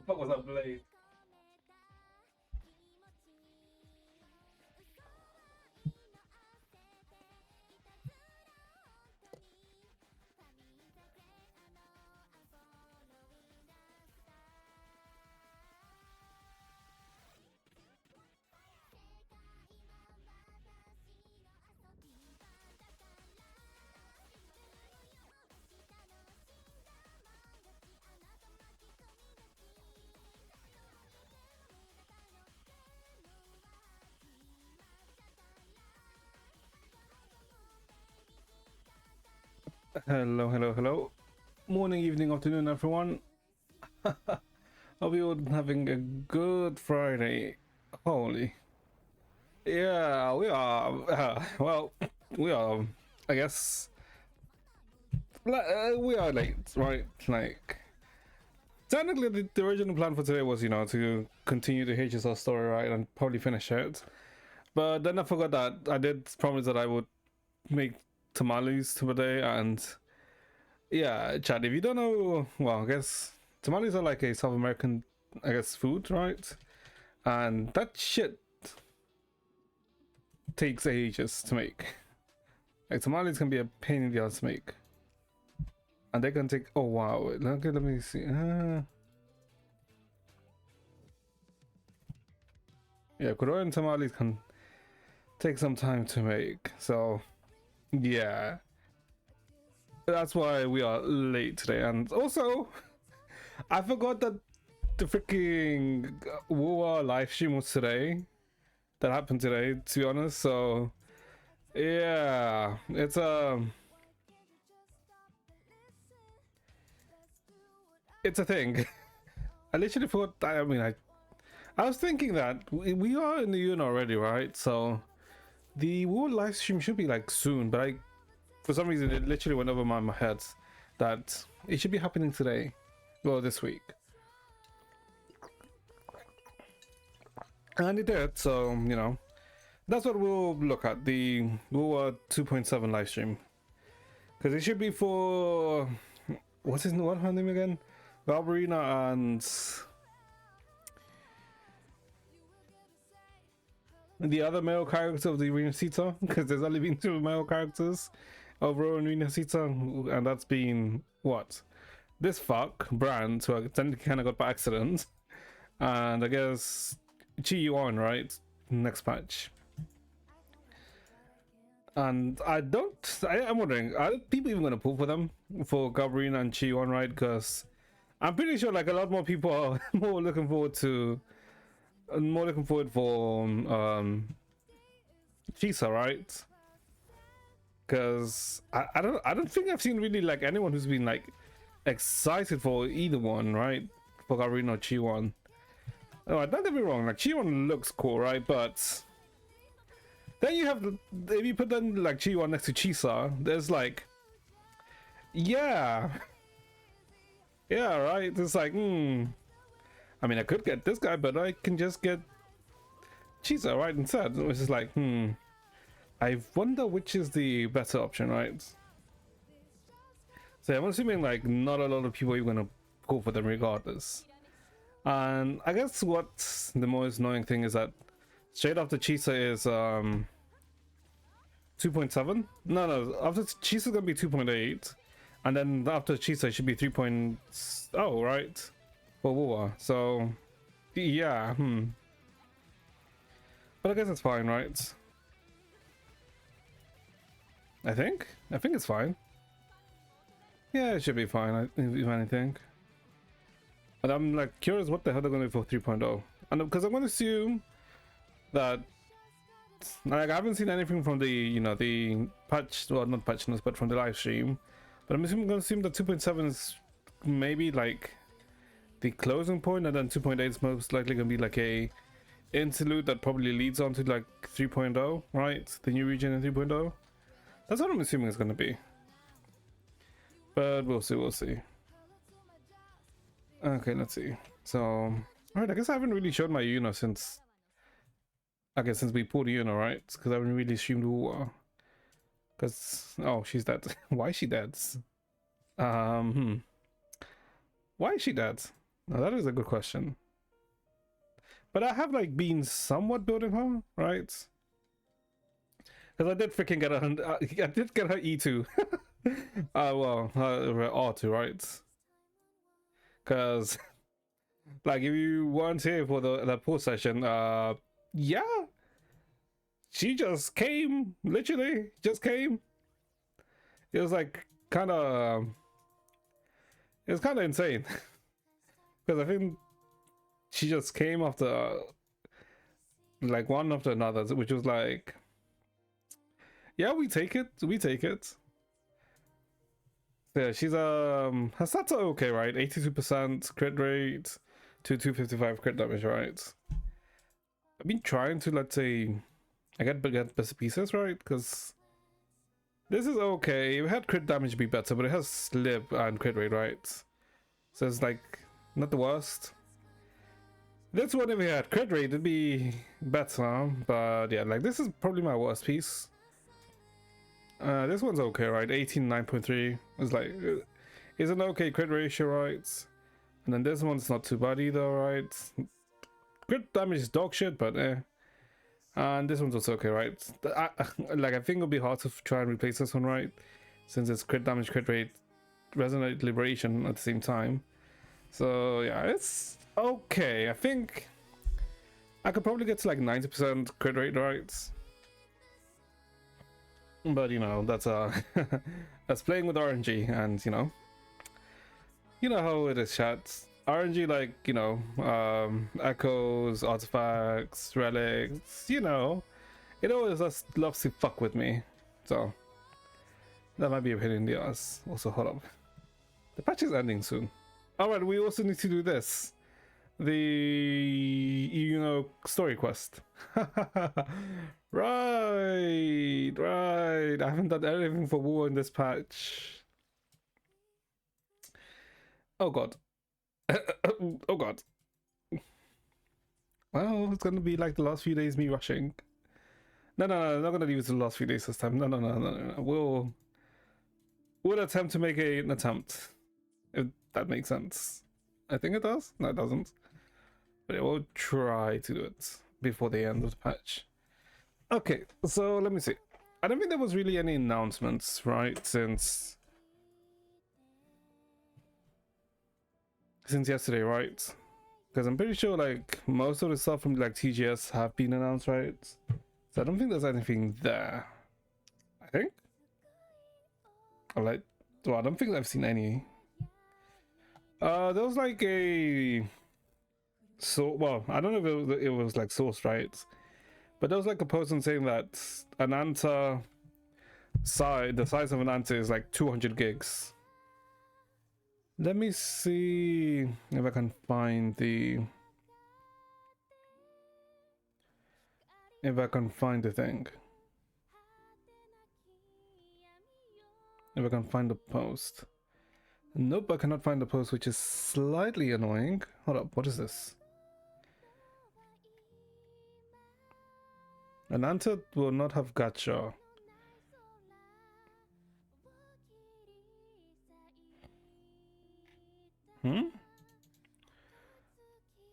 What was that blade? Hello, hello, hello. Morning, evening, afternoon, everyone. Hope you all having a good Friday. Holy. Yeah, we are. Well, we are. I guess we are late, right? Like, technically, the original plan for today was, to continue the HSR story, right, and probably finish it. But then I forgot that I did promise that I would make tamales today, and yeah, Chad, if you don't know, well, I guess tamales are like a South American, I guess, food, right? And that shit takes ages to make. Like, tamales can be a pain in the ass to make. And they can take, oh wow, okay, let me see. Yeah, Korean tamales can take some time to make. So, yeah. That's why we are late today. And also, I forgot that the freaking Wuwa live stream was today. That happened today, to be honest. So yeah, it's a thing. I literally thought, I was thinking that we are in the UN already, right? So the Wuwa live stream should be like soon, but for some reason it literally went over my head that it should be happening today, well, this week. And it did, so that's what we'll look at, the Wuwa 2.7 live stream, because it should be for what's her name again, Barbarina and the other male character of the Renacita, because there's only been 2 male characters overall in Renacita, and that's been what, this fuck Brand, who I kind of got by accident, and I guess Chi Yuan, right, next patch. And I'm wondering, are people even going to pull for them, for Gabriina and Chi Yuan, right? Because I'm pretty sure like a lot more people are more looking forward for Chisa, right? Because I don't think I've seen really like anyone who's been like excited for either one, right? For Gabriina or Chi Yuan. Oh, don't get me wrong, like Chi Yuan looks cool, right? But then you have, if you put them like Chi Yuan next to Chisa, there's like, yeah, right. It's like, I mean, I could get this guy, but I can just get Chisa right instead. Which is like, I wonder which is the better option, right? So I'm assuming like not a lot of people are gonna go for them regardless. And I guess what the most annoying thing is that straight after Chisa is 2.7. No, after Chisa is gonna be 2.8, and then after Chisa it should be 3.0, right? For Wuwa. So yeah, but I guess it's fine, right? I think it's fine. Yeah, it should be fine, if anything. But I'm like curious what the hell they're gonna do for 3.0, and because I'm gonna assume that, like, I haven't seen anything from the the patch, well, not patch notes, but from the live stream. But I'm gonna assume that 2.7 is maybe like the closing point, and then 2.8 is most likely gonna be like a interlude that probably leads on to like 3.0, right? The new region in 3.0. That's what I'm assuming it's gonna be. But we'll see. Okay, let's see. So, alright, I guess I haven't really showed my Yuno since, I guess, since we pulled Yuno, right? Because I haven't really streamed Wuwa. Because, oh, she's dead. Why is she dead? Why is she dead? Now that is a good question. But I have like been somewhat building her, right? Because I did freaking get her. I did get her E2. Well, her R2, right? Because like if you weren't here for the pool session, yeah, she just came. Literally, just came. It was like kind of. It was kind of insane. Because I think she just came after like one after another, which was like, yeah, we take it, we take it. Yeah, she's her stats are okay, right? 82% crit rate to 255 crit damage, right? I've been trying to, let's say, I get better pieces, right? Because this is okay. It had crit damage be better, but it has slip and crit rate, right? So it's like not the worst. This one, if it had crit rate, it'd be better. But yeah, like this is probably my worst piece. This one's okay, right? 9.3 is like, is an okay crit ratio, right? And then this one's not too bad either, right? Crit damage is dog shit, but eh. And this one's also okay, right? I think it'll be hard to try and replace this one, right? Since it's crit damage, crit rate, resonate liberation at the same time. So yeah, it's okay. I think I could probably get to like 90% crit rate, right? But you know, that's that's playing with RNG, and you know how it is, chat. RNG, like, you know, echoes, artifacts, relics, you know, it always just loves to fuck with me. So that might be a pain in the ass. Also, hold up, the patch is ending soon. All right, we also need to do this, the story quest. Right. I haven't done anything for Wuwa in this patch. Oh god. Oh god. Well, it's gonna be like the last few days me rushing. No, I'm not gonna leave it to the last few days this time. No. We'll attempt to make an attempt, if that makes sense. I think it does. No, it doesn't. But we'll try to do it before the end of the patch. Okay, so let me see. I don't think there was really any announcements, right, since yesterday, right? Because I'm pretty sure like most of the stuff from like TGS have been announced, right? So I don't think there's anything there. I think. Well, I don't think I've seen any. There was like a well, I don't know if it was like sourced, right? But there was like a post saying that an Anta the size of an Anta is like 200 gigs. Let me see if I can find the thing. If I can find the post. Nope, I cannot find the post, which is slightly annoying. Hold up, what is this? An Anta will not have gacha.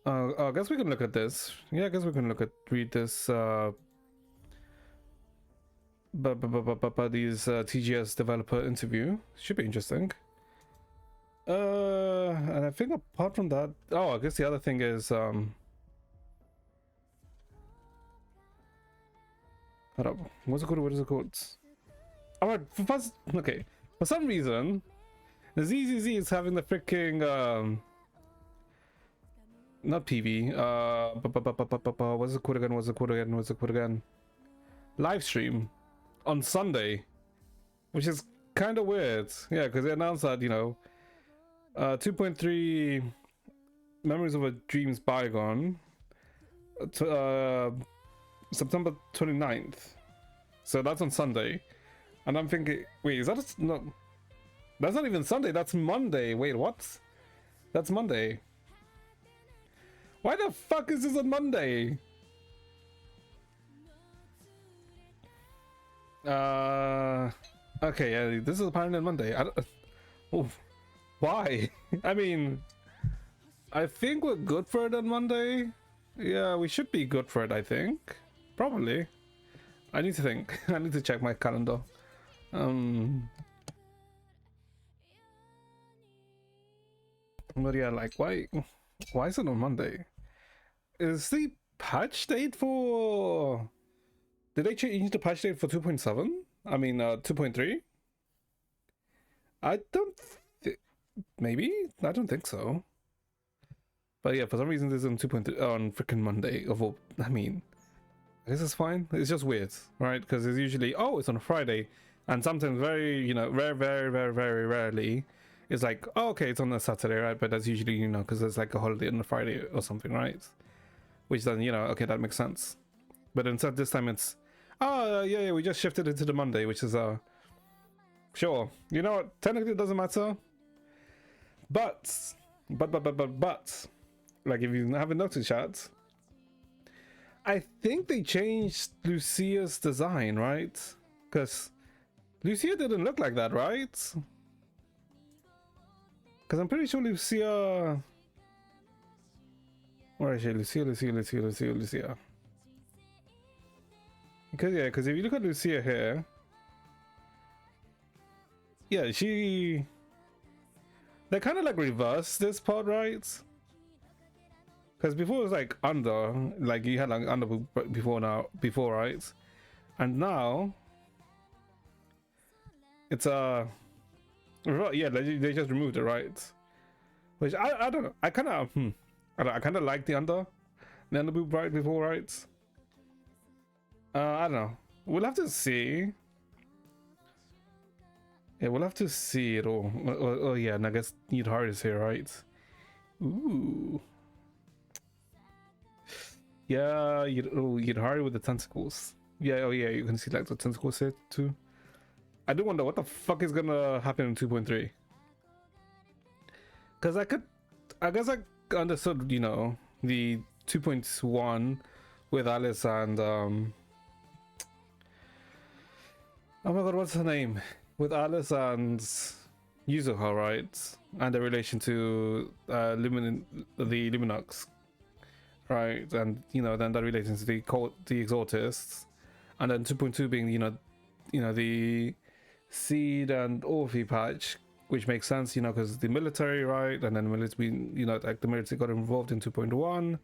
I guess we can look at this. Yeah, I guess we can read this. These TGS developer interview should be interesting. And I think apart from that, I guess the other thing is hold up, what's it called? What is it called? Alright, okay. For some reason, the ZZZ is having the freaking not PV. What's it called again? Livestream on Sunday, which is kind of weird. Yeah, because they announced that 2.3 Memories of a Dream's Bygone September 29th. So that's on Sunday, and I'm thinking, wait, is that not? That's not even Sunday. That's Monday. Wait, what? That's Monday. Why the fuck is this on Monday? Okay, yeah, this is apparently on Monday. Why? I mean, I think we're good for it on Monday. Yeah, we should be good for it, I think. Probably. I need to think. I need to check my calendar. But yeah, like, why is it on Monday? Is the patch date for... Did they change the patch date for 2.7? I mean, 2.3? I don't... Maybe? I don't think so. But yeah, for some reason this is on 2.3 on freaking Monday of all... I mean, I guess it's fine. It's just weird, right? Because it's usually, oh, it's on a Friday. And sometimes very, you know, very rarely, it's like, oh, okay, it's on a Saturday, right? But that's usually, you know, because there's like a holiday on a Friday or something, right? Which then, you know, okay, that makes sense. But instead this time it's, oh, yeah, we just shifted it to the Monday, which is, sure. You know what? Technically it doesn't matter. But, like if you haven't noticed yet, I think they changed Lucia's design, right? Because Lucia didn't look like that, right? Because I'm pretty sure Lucia... Where is she? Lucia. Because, yeah, because if you look at Lucia here... Yeah, she... They kind of like reversed this part, right? Because before it was like under, like you had like under before, right? And now... It's yeah, they just removed it, right? Which I don't know. I kind of I kind of like the underboob right before, right? I don't know. We'll have to see. Yeah, we'll have to see it all. Oh yeah, and I guess Yudhari is here, right? Ooh. Yeah, Yudhari with the tentacles. Yeah, oh yeah, you can see like the tentacles here too. I do wonder what the fuck is gonna happen in 2.3. Because I guess I understood, you know, the 2.1 with Alice and, oh my god, what's her name? With Alice and Yuzuha, right? And the relation to the Luminux, right? And, you know, then that relates to the Exorcists. And then 2.2 being, you know, the Seed and Orphe patch, which makes sense, you know, because the military, right? And then the military, you know, like the military got involved in 2.1.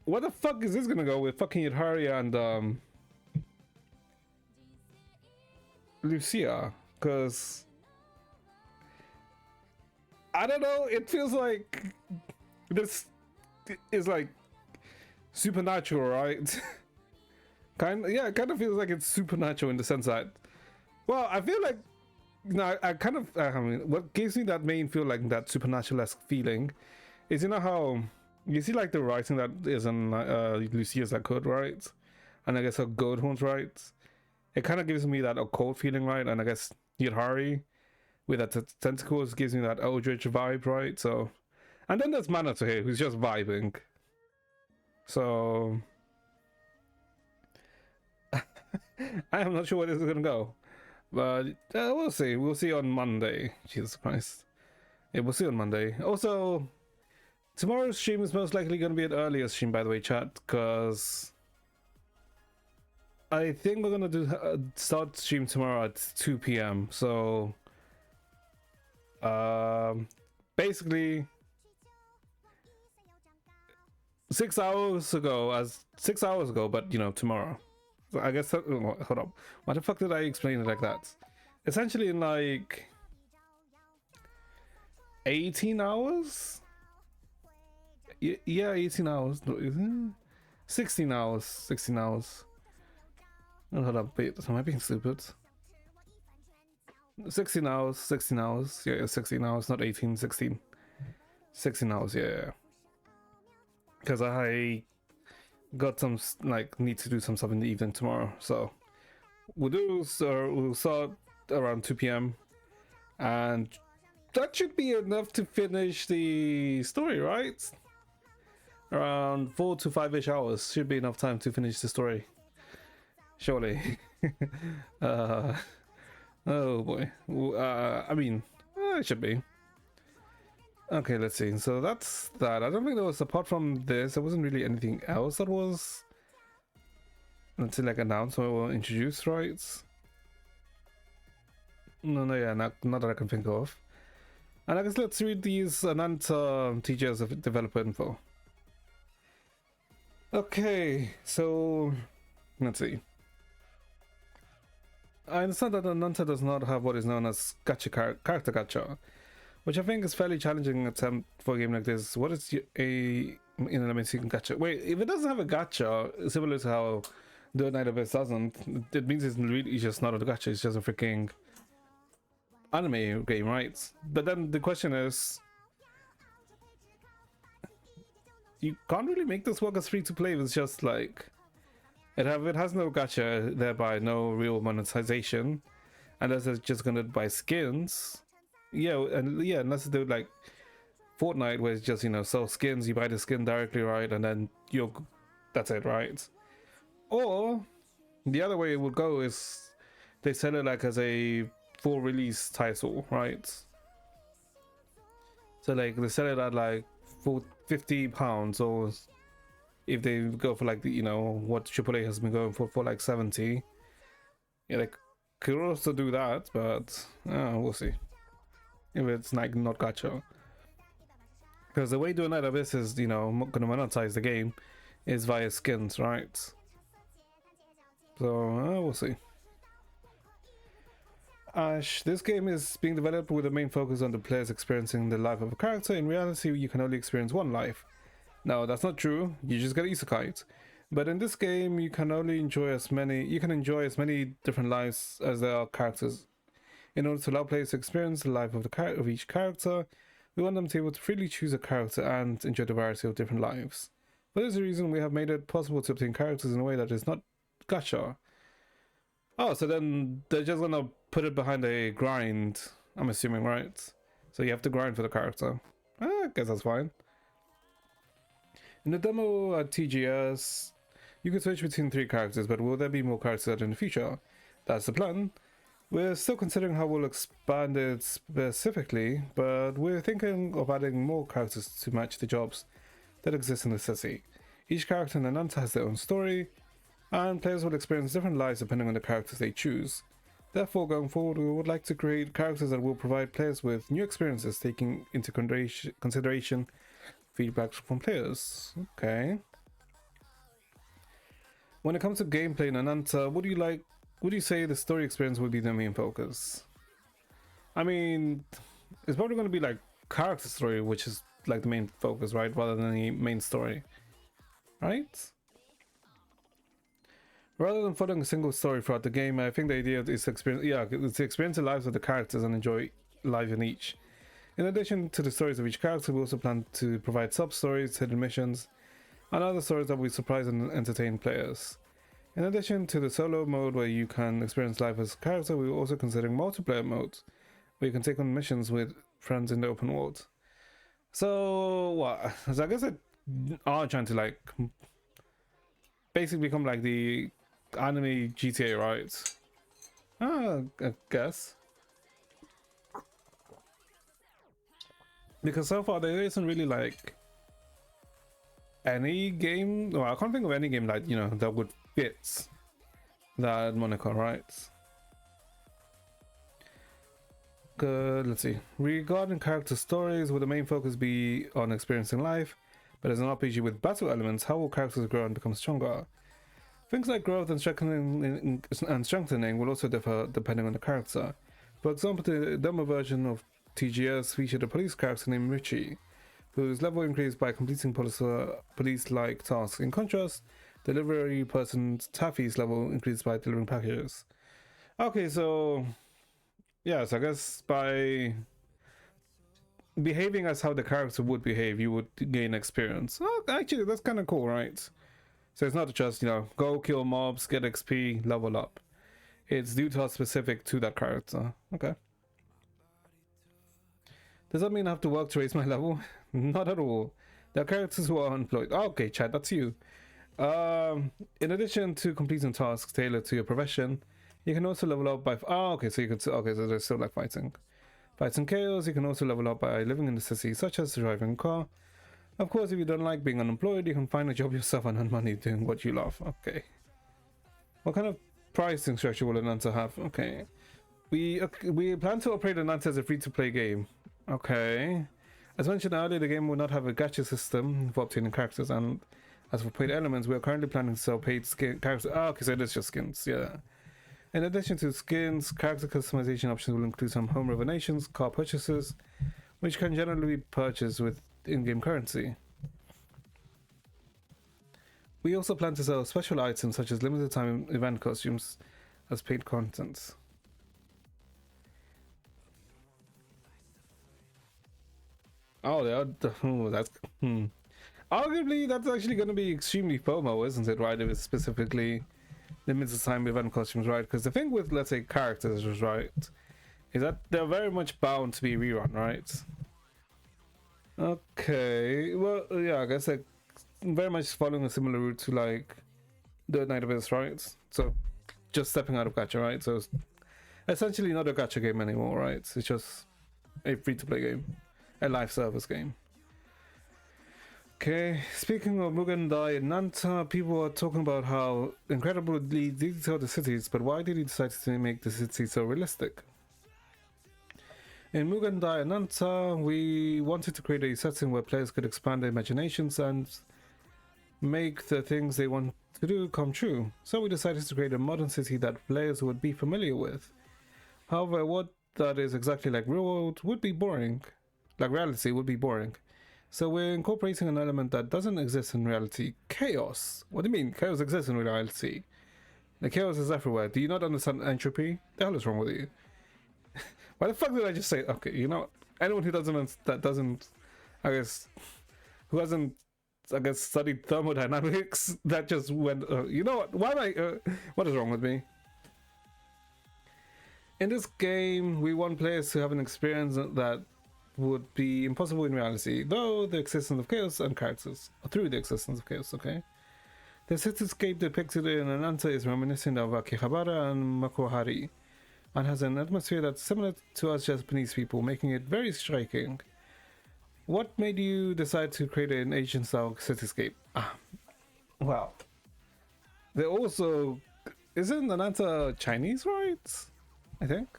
What the fuck is this gonna go with fucking Yudhari and Lucia? Because I don't know, it feels like this is like supernatural, right? It kind of feels like it's supernatural in the sense that, well, I feel like, I kind of, I mean, what gives me that main feel like that supernatural-esque feeling is, you know how you see like the writing that is in Lucia's code, right? And I guess her gold horns, right? It kind of gives me that occult feeling, right? And I guess Yudhari with that tentacles gives me that Eldritch vibe, right? So, and then there's Minato here who's just vibing. So, I am not sure where this is gonna go. But we'll see. We'll see on Monday. Jesus Christ. Yeah, we'll see on Monday. Also, tomorrow's stream is most likely going to be an earlier stream, by the way, chat, because I think we're going to do start stream tomorrow at 2 p.m. So, basically, 6 hours ago, but you know, tomorrow. So I guess, hold up. Why the fuck did I explain it like that? Essentially in like 18 hours? Yeah, 18 hours. 16 hours. 16 hours. Oh, hold up, wait, am I being stupid? 16 hours, 16 hours. Yeah, 16 hours, not 18, 16. 16 hours, yeah. Because I got some, like, need to do some stuff in the evening tomorrow, so we'll start around 2 p.m. and that should be enough to finish the story, right? Around 4 to 5-ish hours should be enough time to finish the story, surely. Oh boy. I mean, it should be. Okay, let's see. So that's that. I don't think there was, apart from this, there wasn't really anything else that was, let's say, like announced or introduced, right? No, yeah, not that I can think of. And I guess let's read these Ananta teachers of developer info. Okay, so let's see. I understand that Ananta does not have what is known as character gacha, which I think is fairly challenging attempt for a game like this. What is let me see gacha? Wait, if it doesn't have a gacha, similar to how The Night of It doesn't, it means it's really just not a gacha. It's just a freaking anime game, right? But then the question is, you can't really make this work as free to play. It's just like it has no gacha, thereby no real monetization, unless it's just gonna buy skins. Yeah, and yeah, unless they do like Fortnite, where it's just, you know, sell skins, you buy the skin directly, right, and then that's it, right? Or the other way it would go is they sell it like as a full release title, right? So like they sell it at like for £50, or if they go for like the, you know, what AAA has been going for like 70. Yeah, they could also do that, but we'll see if it's like not gacha. Because the way doing that of this is, you know, going to monetize the game is via skins, right? So we'll see. Ash, this game is being developed with a main focus on the players experiencing the life of a character. In reality, you can only experience one life. No, that's not true. You just get isekai. But in this game, you can enjoy as many different lives as there are characters. In order to allow players to experience the life of each character, we want them to be able to freely choose a character and enjoy the variety of different lives. For this reason, we have made it possible to obtain characters in a way that is not gacha. Oh, so then they're just gonna put it behind a grind, I'm assuming, right? So you have to grind for the character. I guess that's fine. In the demo at TGS, you can switch between 3 characters, but will there be more characters in the future? That's the plan. We're still considering how we'll expand it specifically, but we're thinking of adding more characters to match the jobs that exist in the city. Each character in Ananta has their own story, and players will experience different lives depending on the characters they choose. Therefore, going forward, we would like to create characters that will provide players with new experiences, taking into consideration feedback from players. Okay. When it comes to gameplay in Ananta, would you say the story experience would be the main focus? I mean, it's probably going to be like character story, which is like the main focus, right? Rather than the main story, right? Rather than following a single story throughout the game, I think the idea is to experience the lives of the characters and enjoy life in each. In addition to the stories of each character, we also plan to provide sub-stories, hidden missions, and other stories that will surprise and entertain players. In addition to the solo mode where you can experience life as a character, we are also considering multiplayer modes where you can take on missions with friends in the open world. So what? So I guess they are trying to like basically become like the anime GTA, right? I guess. Because so far there isn't really like any game, well, I can't think of any game like, you know, that would fit that moniker, right? Good, let's see. Regarding character stories, will the main focus be on experiencing life? But as an RPG with battle elements, how will characters grow and become stronger? Things like growth and strengthening will also differ depending on the character. For example, the demo version of TGS featured a police character named Richie, whose level increased by completing police-like tasks. In contrast, delivery person Taffy's level increased by delivering packages. Okay, so yes, I guess by behaving as how the character would behave, you would gain experience. Oh, actually, that's kind of cool, right? So it's not just, you know, go kill mobs, get XP, level up. It's detail specific to that character. Okay. Does that mean I have to work to raise my level? Not at all. There are characters who are unemployed. Oh, okay, Chad, that's you. In addition to completing tasks tailored to your profession, you can also level up by... Oh, okay, so you could... Okay, so there's still like fighting. Fights and chaos, you can also level up by living in the city, such as driving a car. Of course, if you don't like being unemployed, you can find a job yourself and earn money doing what you love. Okay. What kind of pricing structure will Ananta have? Okay. We plan to operate Ananta as a free-to-play game. Okay. As mentioned earlier, the game will not have a gacha system for obtaining characters, and as for paid elements, we are currently planning to sell paid skin characters. Oh, okay, so it is just skins, yeah. In addition to skins, character customization options will include some home renovations, car purchases, which can generally be purchased with in-game currency. We also plan to sell special items such as limited time event costumes as paid content. Oh, that's arguably that's actually going to be extremely FOMO, isn't it? Right, if it's specifically limited time event costumes, right? Because the thing with, let's say, characters, right, is that they're very much bound to be rerun, right? Okay, well, yeah, I guess like very much following a similar route to like the Night of Abyss, right? So just stepping out of gacha, right? So it's essentially not a gacha game anymore, right? It's just a free-to-play game, a live service game. Okay, speaking of Mugen Dai and Nanta, people are talking about how incredibly detailed the city is, but why did he decide to make the city so realistic? In Mugen Dai and Nanta, we wanted to create a setting where players could expand their imaginations and make the things they want to do come true. So we decided to create a modern city that players would be familiar with. However, what that is exactly like real world would be boring. Like reality would be boring. So we're incorporating an element that doesn't exist in reality. Chaos. What do you mean? Chaos exists in reality. The chaos is everywhere. Do you not understand entropy? The hell is wrong with you? Why the fuck did I just say, okay, you know, anyone who doesn't, I guess, who hasn't, I guess, studied thermodynamics, that just went, you know what, why am I, what is wrong with me? In this game, we want players to have an experience that would be impossible in reality, though the existence of chaos and characters, through the existence of chaos, okay? The cityscape depicted in Ananta is reminiscent of Akihabara and Makuhari, and has an atmosphere that's similar to us Japanese people, making it very striking. What made you decide to create an Asian-style cityscape? Wow. They also... Isn't Ananta Chinese, right? I think?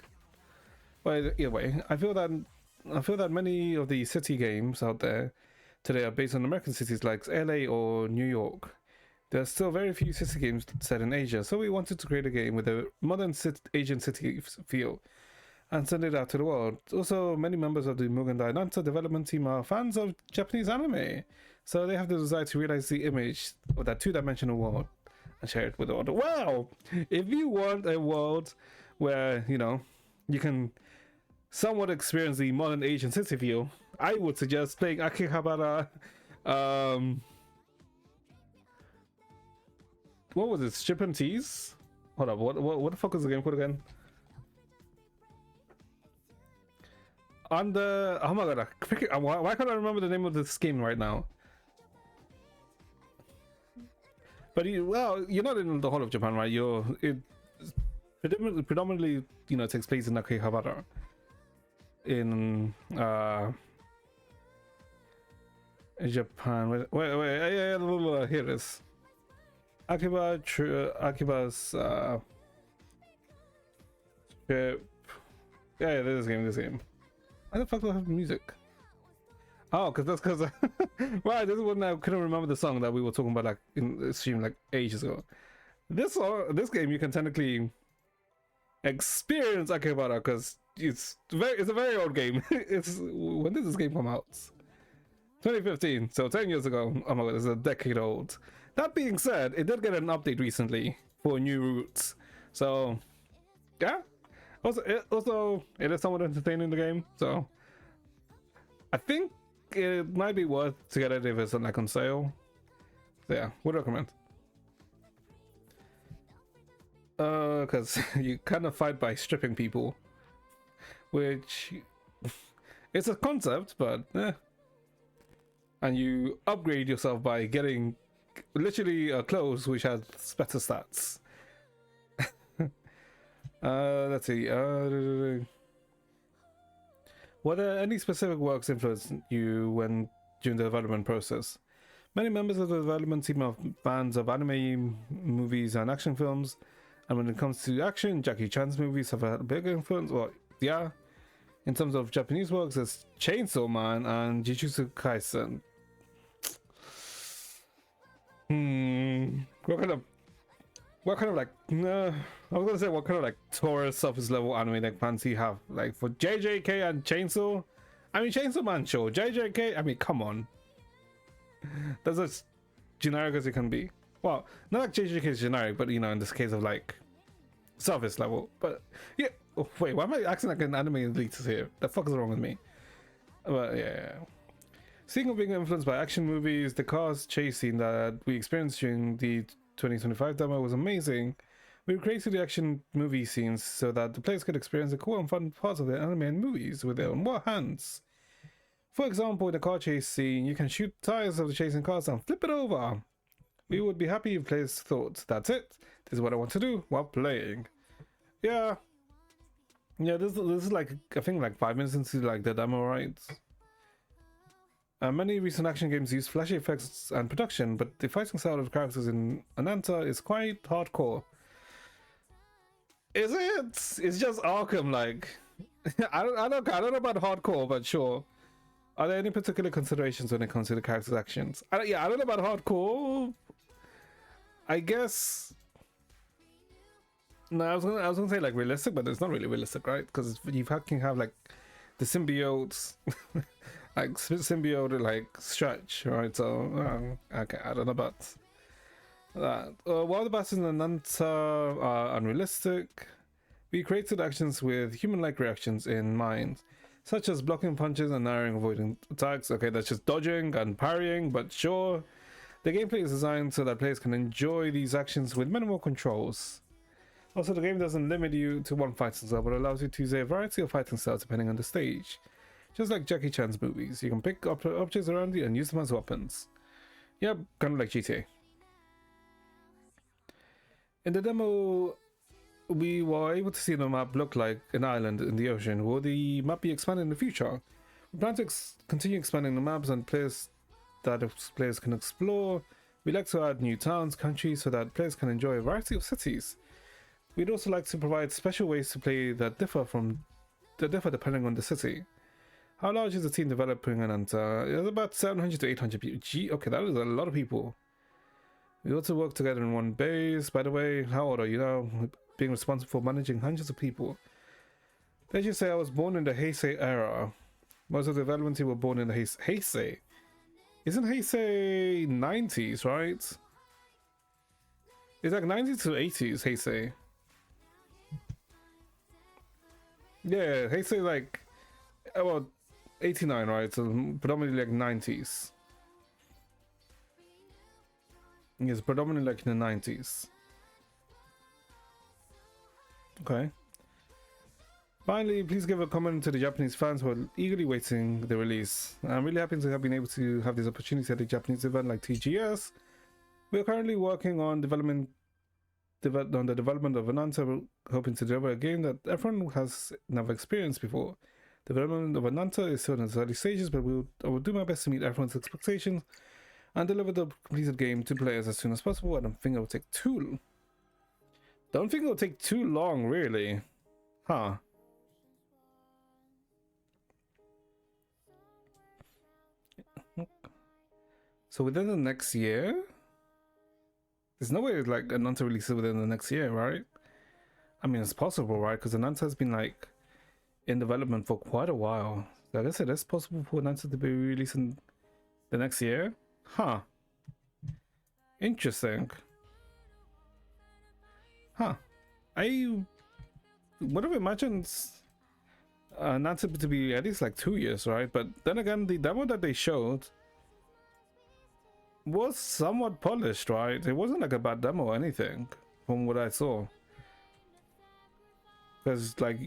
But either way, I feel that many of the city games out there today are based on American cities like LA or New York. There are still very few city games set in Asia, so we wanted to create a game with a modern Asian city feel and send it out to the world. Also, many members of the Mugen Dai Nanta development team are fans of Japanese anime, so they have the desire to realize the image of that two-dimensional world and share it with the world. Wow! If you want a world where, you know, you can somewhat experience the modern Asian city feel, I would suggest playing Akihabara, what was it? Strip and Tease? Hold up, what the fuck was the game called again? On the... Oh my god, why can't I remember the name of this game right now? But well, you're not in the whole of Japan, right? It predominantly, you know, takes place in Akihabara. In Japan. Wait, here it is. Akiba's ship. Yeah, this game. Why the fuck do I have music? Oh, because right, this is when I couldn't remember the song that we were talking about like in the stream like ages ago. This game you can technically experience Akihabara because it's a very old game. When did this game come out? 2015, so 10 years ago. Oh my god, it's a decade old. That being said, it did get an update recently for new routes, so yeah. Also, it is somewhat entertaining, the game, so I think it might be worth to get it if it's like on sale. So yeah, would recommend. Because you kind of fight by stripping people, which it's a concept, but and you upgrade yourself by getting literally clothes which has better stats. Let's see. Were there any specific works influenced you when during the development process? Many members of the development team are fans of anime, movies, and action films. And when it comes to action, Jackie Chan's movies have a big influence. Well, yeah. In terms of Japanese works, there's Chainsaw Man and Jujutsu Kaisen. What kind of like, I was gonna say what kind of like tourist surface level anime like fans you have? Like for JJK and Chainsaw? I mean, Chainsaw Man, sure. JJK, I mean, come on. That's as generic as it can be. Well, not like JJK is generic, but you know, in this case of like surface level. But yeah, oh, wait, why am I acting like an anime elitist here? The fuck is wrong with me? But yeah. Speaking of being influenced by action movies, the cars chase scene that we experienced during the 2025 demo was amazing. We created the action movie scenes so that the players could experience the cool and fun parts of the anime and movies with their own hands. For example, in the car chase scene, you can shoot tires of the chasing cars and flip it over. We would be happy if players thought, that's it, this is what I want to do while playing. Yeah, this is like, I think like 5 minutes into like the demo, right? Many recent action games use flashy effects and production, but the fighting style of characters in Ananta is quite hardcore. Is it? It's just Arkham, like. I don't know about hardcore, but sure. Are there any particular considerations when it comes to the character's actions? I don't know about hardcore. I guess. No, I was gonna say like realistic, but it's not really realistic, right? Because you can have like the symbiotes. Like symbiote like stretch, right? So okay, I don't know about that. While the battles in Ananta are unrealistic, we created actions with human-like reactions in mind, such as blocking punches and narrowing avoiding attacks. Okay, that's just dodging and parrying, but sure. The gameplay is designed so that players can enjoy these actions with minimal controls. Also, the game doesn't limit you to one fighting style, but allows you to use a variety of fighting styles depending on the stage. Just like Jackie Chan's movies, you can pick up objects around you and use them as weapons. Yep, kind of like GTA. In the demo, we were able to see the map look like an island in the ocean. Will the map be expanded in the future? We plan to continue expanding the maps and players can explore. We'd like to add new towns, countries, so that players can enjoy a variety of cities. We'd also like to provide special ways to play that differ depending on the city. How large is the team developing Ananta? It's about 700 to 800 people. Gee, okay, that is a lot of people. We also work together in one base. By the way, how old are you now? Being responsible for managing hundreds of people. Let's just say I was born in the Heisei era. Most of the development team were born in the Heisei. Isn't Heisei 90s, right? It's like 90s to 80s, Heisei. Yeah, Heisei like, well, 89, right? So predominantly like 90s. Yes, predominantly like in the 90s. Okay. Finally, please give a comment to the Japanese fans who are eagerly waiting the release. I'm really happy to have been able to have this opportunity at a Japanese event like TGS. We are currently working on the development of Ananta, hoping to deliver a game that everyone has never experienced before. The development of Ananta is still in its early stages, but I will do my best to meet everyone's expectations and deliver the completed game to players as soon as possible. I don't think it will take too long, really. Huh. So within the next year? There's no way like Ananta releases within the next year, right? I mean, it's possible, right? Because Ananta has been like in development for quite a while. Like I said, it's possible for Ananta to be released in the next year. Huh. Interesting. Huh. I would have imagined Ananta to be at least like 2 years, right? But then again, the demo that they showed was somewhat polished, right? It wasn't like a bad demo or anything from what I saw. Because like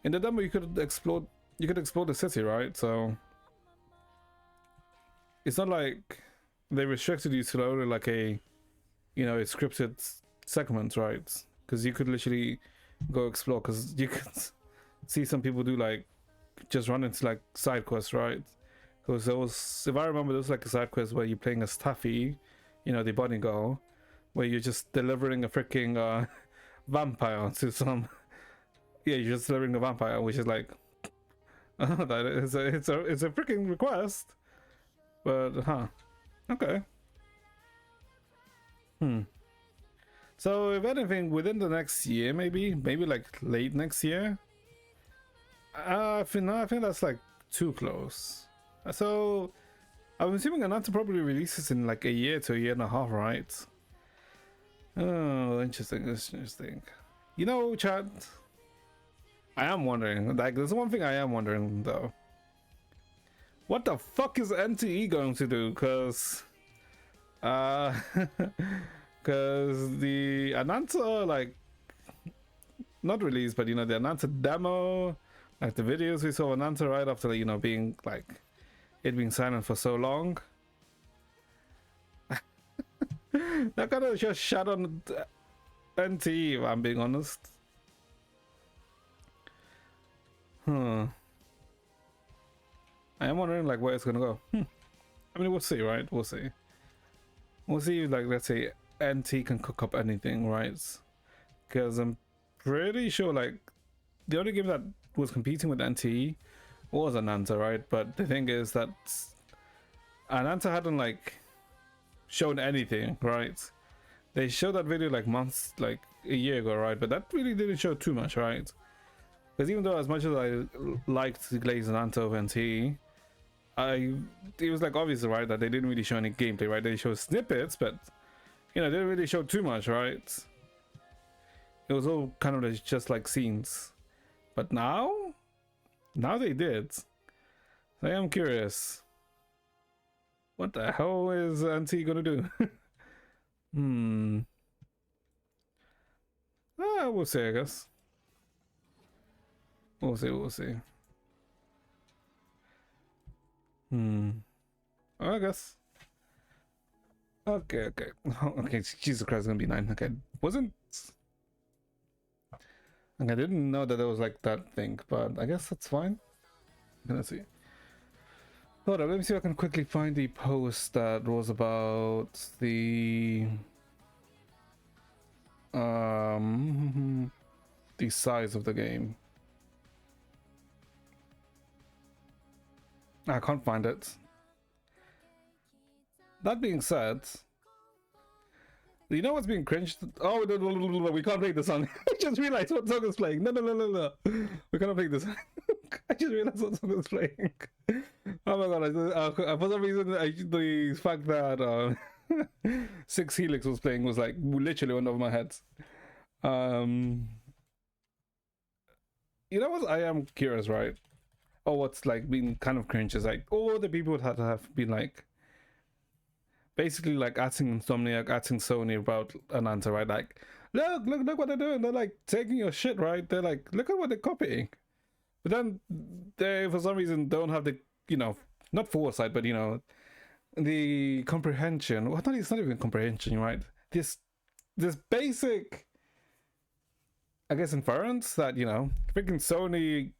in the demo you could explore the city, right? So it's not like they restricted you to only like a, you know, a scripted segment, right? Because you could literally go explore, because you could see some people do like just run into like side quests, right? Because there was, if I remember, there was like a side quest where you're playing as Taffy, you know, the bodyguard, where you're just delivering a freaking vampire to some. Yeah, you're just delivering a vampire, which is like, that is it's a freaking request, but okay. So if anything, within the next year, maybe like late next year. I think that's like too close. So I'm assuming Ananta probably releases in like a year to a year and a half, right? Oh, interesting. You know, chat, I am wondering, like, there's one thing I am wondering though. What the fuck is NTE going to do? Because because the Ananta, like, not released, but you know, the Ananta demo, like the videos we saw of Ananta right after, you know, being like, it being silent for so long. That kind of just shut on NTE, if I'm being honest. I am wondering like where it's gonna go. I mean, we'll see, right? We'll see. We'll see, like, let's say NT can cook up anything, right? Because I'm pretty sure like the only game that was competing with NT was Ananta, right? But the thing is that Ananta hadn't like shown anything, right? They showed that video like months, like a year ago, right? But that really didn't show too much, right? Because even though as much as I liked Glaze and Anto of NT, it was like obvious, right, that they didn't really show any gameplay, right? They showed snippets, but you know, they didn't really show too much, right? It was all kind of just like scenes. But now they did. So I am curious. What the hell is NT gonna do? We'll see, I guess. We'll see. I guess. Okay. Okay, Jesus Christ, it's gonna be 9. Okay, wasn't. Okay, I didn't know that there was like that thing, but I guess that's fine. Let's see. Hold on, let me see if I can quickly find the post that was about the the size of the game. I can't find it. That being said, you know what's being cringed? Oh, no, we can't play the song. I just realized what song is playing. No. We cannot play this. I just realized what song is playing. Oh my god, for some reason, the fact that Six Helix was playing was like literally went over my head. You know what? I am curious, right? Oh, what's like been kind of cringe is like all the people that have been like basically like asking Insomniac, asking Sony about an answer, right? Like, look what they're doing. They're like taking your shit, right? They're like, look at what they're copying. But then they, for some reason, don't have the, you know, not foresight, but you know, the comprehension. Well, it's not even comprehension, right? This basic, I guess, inference that, you know, freaking Sony,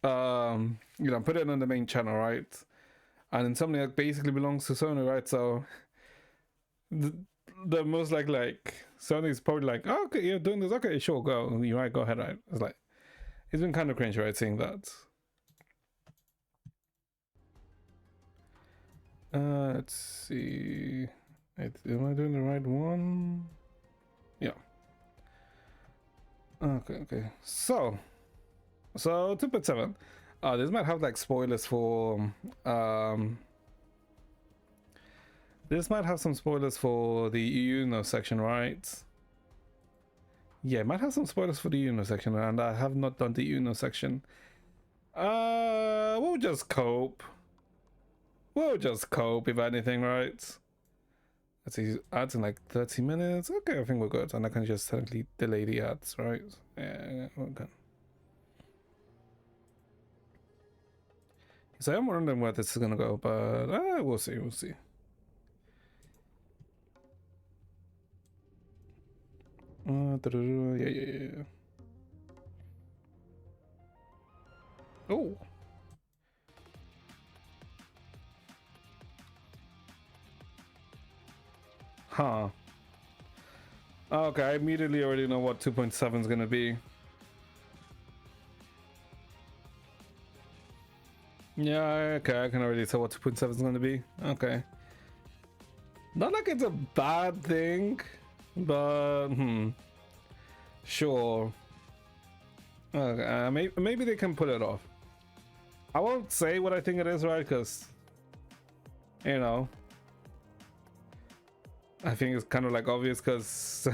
you know, put it on the main channel, right? And Insomniac basically belongs to Sony, right? So the most like Sony's probably like, oh, okay, you're doing this, okay, sure, go, you right, go ahead, right? It's like, it's been kind of cringe, right, seeing that. Let's see, am I doing the right one? Yeah. Okay. So 2.7. This might have like spoilers for this might have some spoilers for the Uno section, right? Yeah, it might have some spoilers for the Uno section, and I have not done the Uno section. We'll just cope. If anything, right? Let's see, ads in like 30 minutes. Okay, I think we're good, and I can just technically delay the ads, right? Yeah, okay. So I'm wondering where this is gonna go, but we'll see. Yeah. Oh. Huh. Okay, I immediately already know what 2.7 is gonna be. Yeah, okay, I can already tell what 2.7 is gonna be. Okay. Not like it's a bad thing, but sure. Maybe they can put it off. I won't say what I think it is, right? Because, you know, I think it's kind of like obvious because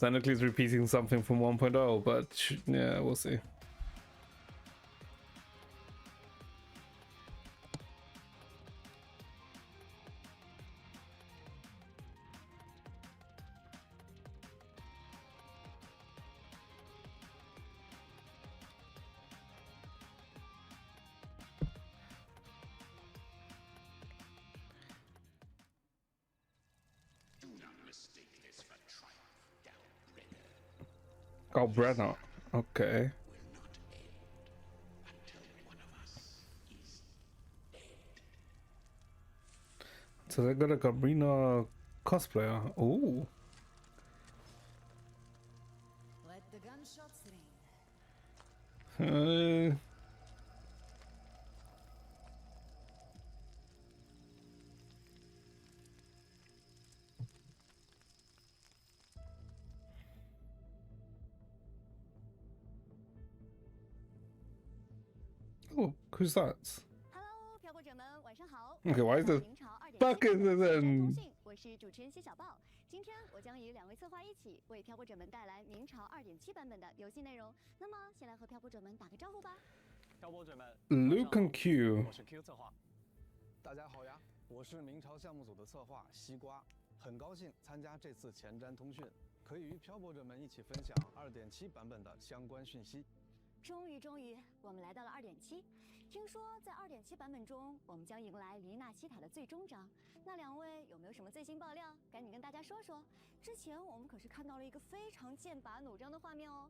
Xanarchy is repeating something from 1.0, but yeah, we'll see. Oh, Brenner. Okay. So they got a Gabrina cosplayer. Ooh. Let the gunshots ring. Oh, who's that? Hello，漂泊者们，晚上好。 Okay, why is this? 明朝2.7 Fuck is this 通 then? 信，我是主持人谢小豹。今天我将与2位策划一起为漂泊者们带来明朝2.7版本的游戏内容。那么，先来和漂泊者们打个招呼吧。漂泊者们 Luke and Q. 我是 Q 策划。大家好呀，我是明朝项目组的策划西瓜，很高兴参加这次前瞻通讯，可以与漂泊者们一起分享2.7版本的相关讯息。终于，我们来到了2.7。听说在2.7版本中，我们将迎来黎娜西塔的最终章。那2位有没有什么最新爆料？赶紧跟大家说说。之前我们可是看到了一个非常剑拔弩张的画面哦。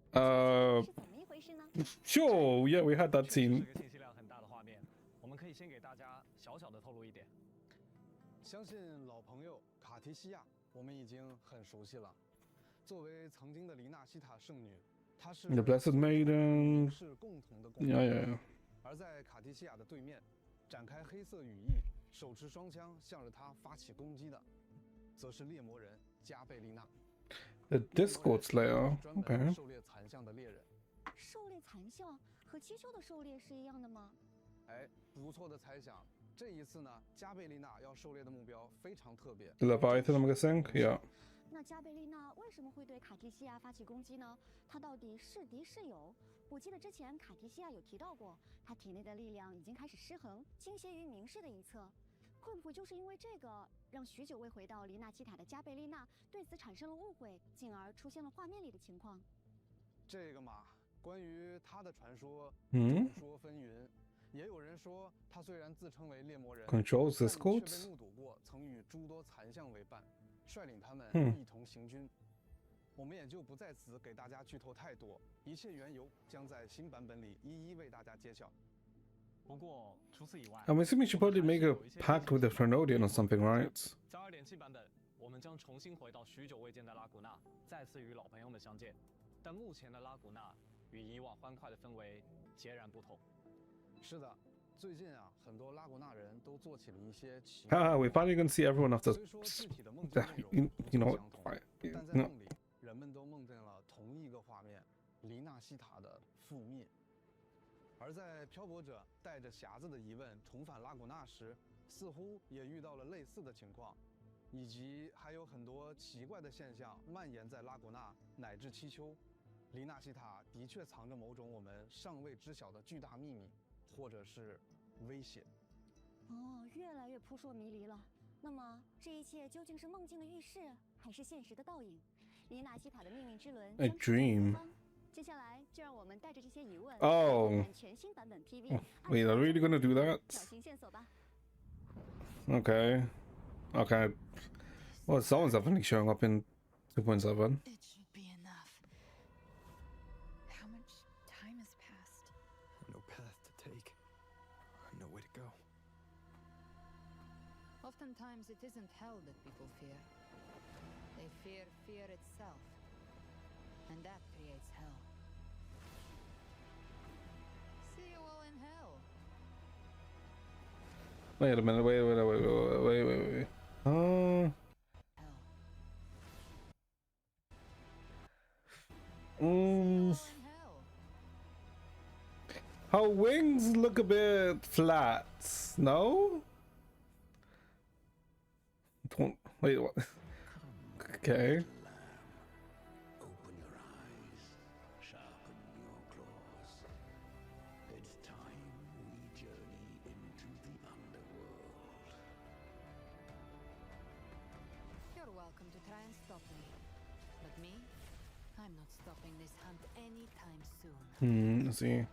是怎么一回事呢 Sure, yeah, we had that 是 scene. 个信息量很大的画面，我们可以先给大家小小的透露一点。相信老朋友卡提西亚，我们已经很熟悉了。作为曾经的黎娜西塔圣女，她是 The Blessed Maiden. 是共同的共 Yeah. 而在卡提西亚的对面，展开黑色羽翼，手持双枪向着她发起攻击的，则是猎魔人加贝丽娜。 The Discord Slayer. 专门 Okay. 狩猎残像的猎人。狩猎残像和七丘的狩猎是一样的吗？哎，不错的猜想。这一次呢，加贝丽娜要狩猎的目标非常特别。 Leviathan, I'm guessing. Yeah. 那加贝丽娜为什么会对卡提西亚发起攻击呢？她到底是敌是友？我记得之前卡提西亚有提到过，她体内的力量已经开始失衡，倾斜于明氏的一侧。会不会就是因为这个，让许久未回到黎娜西塔的加贝丽娜对此产生了误会，进而出现了画面里的情况？这个嘛，关于她的传说，嗯众说纷纭。也有人说，她虽然自称为猎魔人， Controls 但 Discord. 却被目睹过曾与诸多残像为伴，率领他们一同行军。我们也就不在此给大家剧透太多，一切缘由将在新版本里一一为大家揭晓。不过除此以外， I'm assuming she probably make a pact with the Fernodian or something, right? 在2.7版本，我们将重新回到许久未见的拉古纳，再次与老朋友们相见。但目前的拉古纳与以往欢快的氛围截然不同。是的，最近啊，很多拉古纳人都做起了一些奇。We finally gonna see everyone after. 虽说具体的梦境内容 You know 不相同 what? 但在 No. 梦里，人们都梦见了同一个画面：黎娜西塔的覆灭。而在漂泊者带着匣子的疑问重返拉古纳时，似乎也遇到了类似的情况，以及还有很多奇怪的现象蔓延在拉古纳乃至七丘。黎娜西塔的确藏着某种我们尚未知晓的巨大秘密，或者是威胁。哦，越来越扑朔迷离了。那么这一切究竟是梦境的预示，还是现实的倒影？黎娜西塔的命运之轮 A 将处在何 dream. 方？接下来就让我们带着这些疑问， Oh. 来看全新版本 PV。 Wait, are really gonna do that? 找寻线索吧。 Okay. Okay. Well, someone's definitely showing up in 2.7. It should be enough. How much time has passed? No path Oftentimes it isn't hell that people fear. They fear fear itself. And that creates hell. See you all in hell. Wait a minute. Wait. Hell. Mm, In hell. her wings look a bit flat. No? Wait, what? Okay. Open your eyes, sharpen your claws. It's time we journey into the underworld. You're welcome to try and stop me. But me? I'm not stopping this hunt anytime soon. Let's see.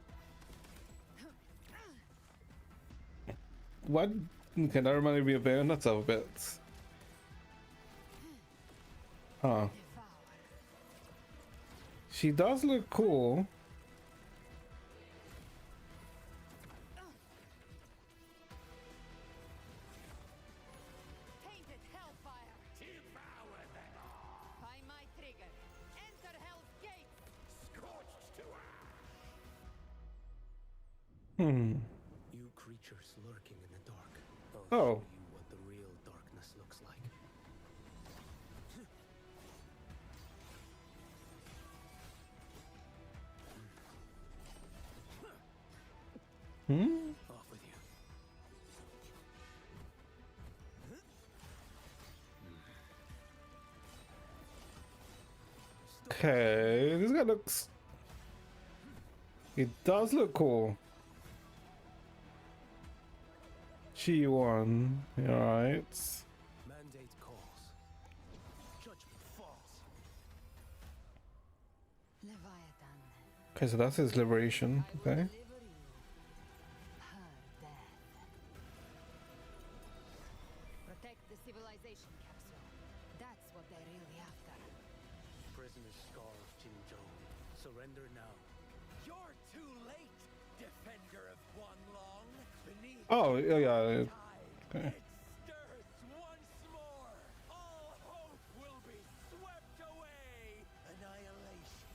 What? Okay, that reminded me of Bayonetta a bit. Huh. Devour. She does look cool. Tainted hellfire. Devour them all! By my trigger. Enter hell's gates. Scorched to ash! Hmm. You creatures lurking in the dark. I'll Oh. show you what the real darkness looks like. Hmm? Off with you. Okay, this guy looks... It does look cool. G1, alright. Mandate calls. Judgment falls. Leviathan. Okay, so that's his liberation. I will Okay. deliver you. Her death. Protect the civilization capsule. That's what they're really after. Prisoner Scar of Jinzhou. Surrender now. You're too late, defender of Wanlong. Beneath Oh, yeah. tide, Okay. it stirs once more. All hope will be swept away. Annihilation.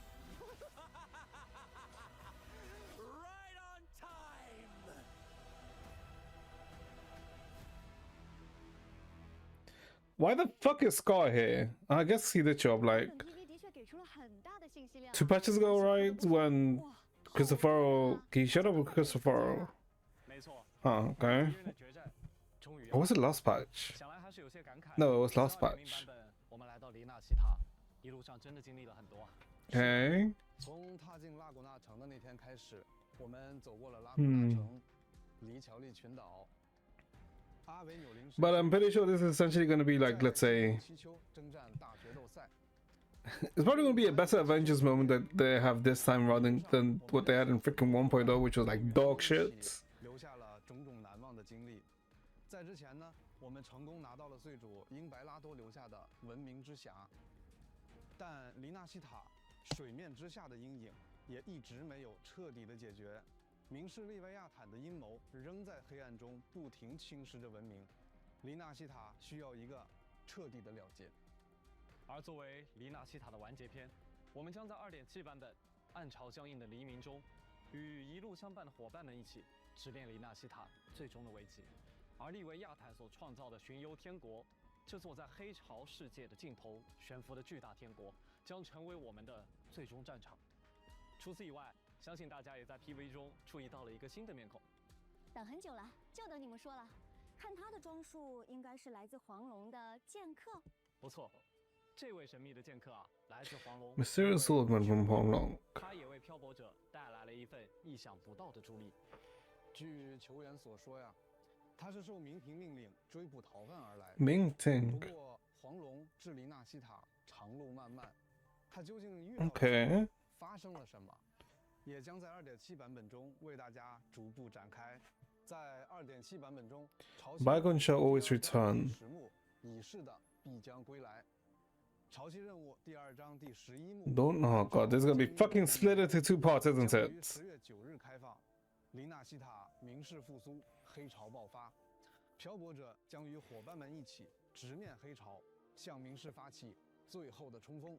Right on time. Why the fuck is Scar here? I guess he did job 本 like ，TV 的确给出了很大的信息量。 2 patches ago, right? When 哇， Christopher... He showed up with Christopher. 没错， Oh, okay. 敌人的决战终于 Or was it last patch? 想来还是有些感慨。 No, it was last 12.0 patch. 版本，我们来到黎纳西塔，一路上真的经历了很多。 Okay. 从踏进拉古纳城的那天开始，我们走过了拉古纳城、黎乔利群岛、阿维纽林神 But 社 I'm pretty sure this is essentially going to be like, 在 let's say... 西丘征战大决斗赛。 It's probably going to be a better Avengers moment that they have this time rather than what they had in freaking 1.0, which was like dog shit. 留下了种种难忘的经历。在之前呢，我们成功拿到了罪主英白拉多留下的文明之匣，但黎纳西塔水面之下的阴影也一直没有彻底的解决。明示利维亚坦的阴谋仍在黑暗中不停侵蚀着文明。黎纳西塔需要一个彻底的了结。 而作为黎纳西塔的完结篇，我们将在2.7版本暗潮相映的黎明中，与一路相伴的伙伴们一起直面黎纳西塔最终的危机。而利维亚坦所创造的巡游天国，这座在黑潮世界的尽头悬浮的巨大天国，将成为我们的最终战场。除此以外，相信大家也在 PV 中注意到了一个新的面孔。等很久了，就等你们说了。看他的装束，应该是来自黄龙的剑客。不错，这位神秘的剑客啊，来自黄龙。 Mysterious swordman from Honglong. 他也为漂泊者带来了一份意想不到的助力。据球员所说呀，他是受明廷命令追捕逃犯而来。 Ming 不 Ting. 过黄龙至黎纳西塔长路漫漫，他究竟遇到了 Okay. 发生了什么，也将在2.7版本中为大家逐步展开。在2.7版本中，潮汐 Bygone shall always return. 十幕已逝的必将归来。潮汐任务第2章第11幕。 Don't... Oh god, this is going to be fucking split into 2 parts, isn't 将于 it? 10月9日开放。黎纳西塔明示复苏，黑潮爆发。漂泊者将与伙伴们一起直面黑潮，向明室发起最后的冲锋。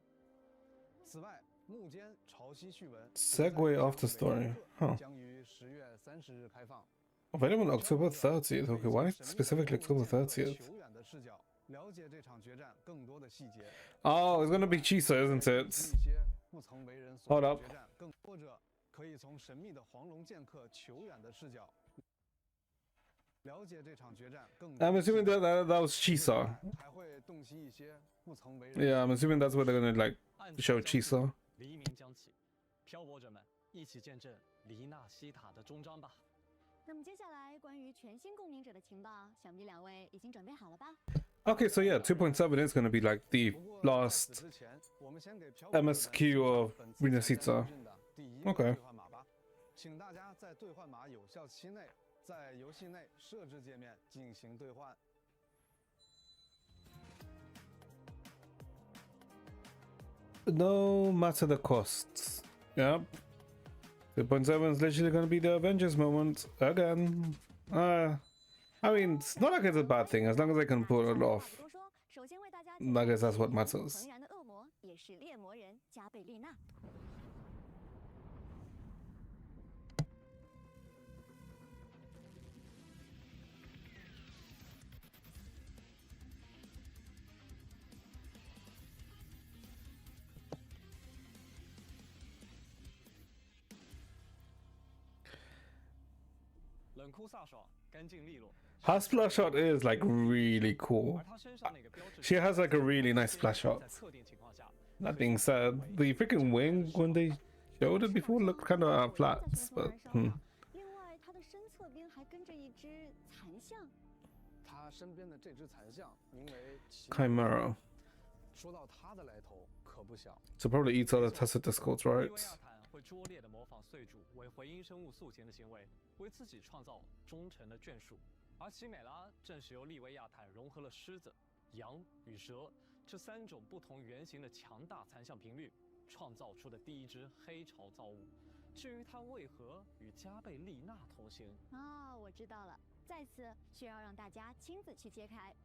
此外，幕间潮汐趣闻 Segue after story. Huh. 将于10月30日开放。 Available October 30th. Okay, why specifically October 30th? 球员的视角了解这场决战更多的细节。 Oh, it's gonna be Chisa, isn't it? 一些不曾为人所 Hold 知 up. 决战，更或者可以从神秘的黄龙剑客球员的视角了解这场决战更多。 I'm assuming that was Chisa. 还会洞悉一些不曾为人。 Yeah, I'm assuming that's what they're gonna like 暗 show 潮将至 Chisa. 黎明将起，漂泊者们一起见证黎纳西塔的终章吧。那么接下来关于全新共鸣者的情报，想必两位已经准备好了吧？ Okay, so yeah, 2.7 is gonna be like the 不过在 last 此之前，我们先给漂泊者们 MSQ of 本次 Rina 参 Sita. 战的第一个 Okay. 兑换码吧。请大家在兑换码有效期内，在游戏内设置界面进行兑换。 No matter the costs. Yep. 2.7 is literally gonna be the Avengers moment again. I mean, it's not like it's a bad thing as long as I can pull it 话 off. 不多说，首先为大家 I guess that's what 介绍 matters. 恒然的恶魔，也是猎魔人加贝丽娜。 冷酷飒爽，干净利落。 Her splash shot is like really cool. 而他身上那个标志 She has like a really nice splash shot. 在特定情况下， That being said, the freaking wing when they showed it before looked kind of flat, 在旋风 but 而上 hmm. 了。另外，它的身侧边还跟着一只残像。 他身边的这只残像名为奇 Chimera. 说到它的来头可不小。 So probably eats other Tacit Discords, 利 right? 维亚坦会拙劣地模仿碎主为回音生物塑形的行为，为自己创造忠诚的眷属。而奇美拉正是由利维亚坦融合了狮子、羊与蛇这3种不同原型的强大残像频率，创造出的第一只黑潮造物。至于它为何与加贝丽娜同行，哦，我知道了。再次需要让大家亲自去揭开。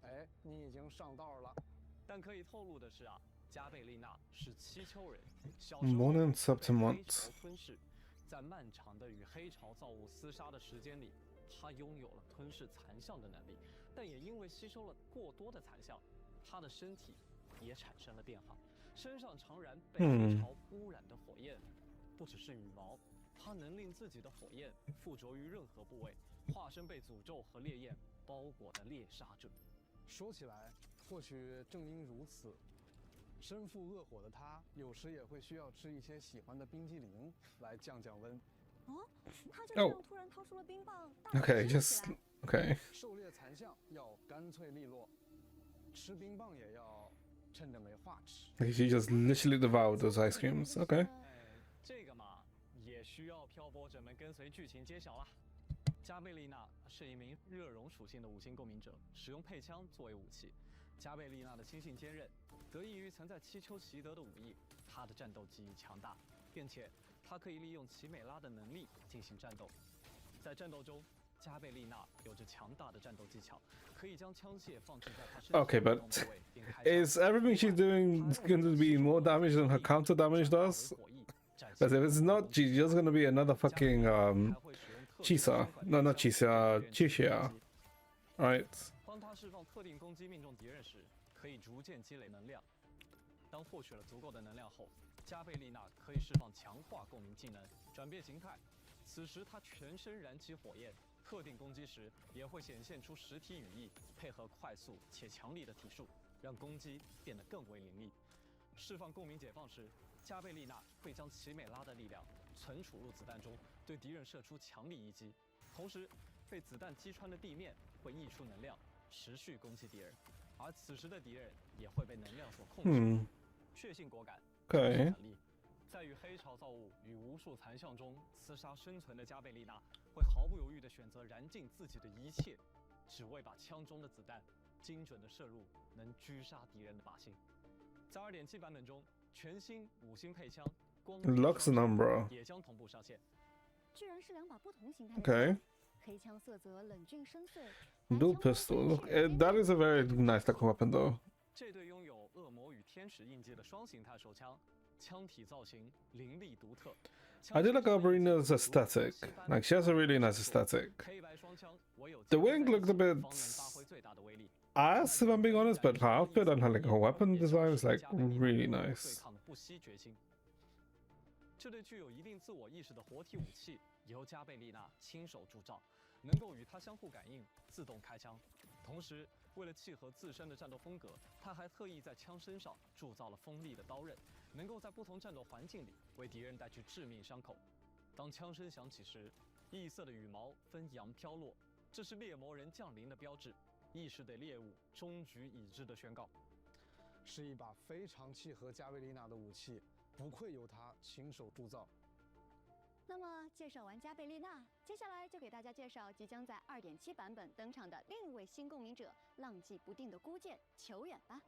哎，你已经上道了。 但可以透露的是啊，加贝丽娜是七丘人，小时候 More than 被 Septimont. 黑潮吞噬，在漫长的与黑潮造物厮杀的时间里，他拥有了吞噬残像的能力，但也因为吸收了过多的残像，他的身体也产生了变化，身上常燃被黑潮污染的火焰，不只是羽毛，它能令自己的火焰附着于任何部位，化身被诅咒和烈焰包裹的猎杀者。说起来，或许正因如此，身负恶火的他，有时也会需要吃一些喜欢的冰激凌来降降温。哦，他就这样突然掏出了冰棒，大口 Okay, 吃 just 起来。 okay. 狩猎残像要干脆利落，吃冰棒也要趁着没话吃。 She just literally devoured those ice creams. Okay. 这个嘛，也需要漂泊者们跟随剧情揭晓啦。加贝丽娜是一名热熔属性的5星共鸣者，使用配枪作为武器。加贝丽娜的心性坚韧，得益于曾在七丘习得的武艺，她的战斗技艺强大，并且她可以利用奇美拉的能力进行战斗。在战斗中，加贝丽娜有着强大的战斗技巧，可以将枪械放置在她身上 Okay, 的 but 不同部位并开枪。 Is everything she's doing going to be more damage than her counter damage does? Because if it's not, she's just gonna be another fucking Chisa. No, not Chisa, Chishia. Right. 当他释放特定攻击命中敌人时，可以逐渐积累能量。当获取了足够的能量后，加贝丽娜可以释放强化共鸣技能，转变形态。此时她全身燃起火焰，特定攻击时也会显现出实体羽翼，配合快速且强力的体术，让攻击变得更为凌厉。释放共鸣解放时，加贝丽娜会将奇美拉的力量存储入子弹中，对敌人射出强力一击，同时被子弹击穿的地面会溢出能量，持续攻击敌人，而此时的敌人也会被能量所控制。血性果敢， Okay. 战力，在与黑潮造物与无数残像中厮杀生存的加贝丽娜，会毫不犹豫地选择燃尽自己的一切，只为把枪中的子弹精准地射入能狙杀敌人的靶心。在2.7版本中，全新5星配枪光 Lux Umbra. 也将同步上线。居然是2把不同形态的 Okay. 枪黑枪色泽冷峻深邃。 Dual pistol. That is a very nice looking weapon, though. 这对拥有恶魔与天使印记的双形态手枪，枪体造型凌厉独特。 I do like Arborina's aesthetic. Like, she has a really nice aesthetic. 黑白双枪，唯有 The wing looked a bit 方能发挥最大的威力。 ass, if I'm being honest, but her outfit and her like her weapon design is like really 对 nice. 抗的不惜决心。这对具有一定自我意识的活体武器，由加贝丽娜亲手铸造，能够与它相互感应，自动开枪。同时，为了契合自身的战斗风格，他还特意在枪身上铸造了锋利的刀刃，能够在不同战斗环境里为敌人带去致命伤口。当枪声响起时，异色的羽毛纷扬飘落，这是猎魔人降临的标志，意识对猎物终局已至的宣告。是一把非常契合加贝丽娜的武器，不愧由她亲手铸造。 那么介绍完加贝丽娜，接下来就给大家介绍即将在2.7版本登场的另一位新共鸣者——浪迹不定的孤剑球远吧。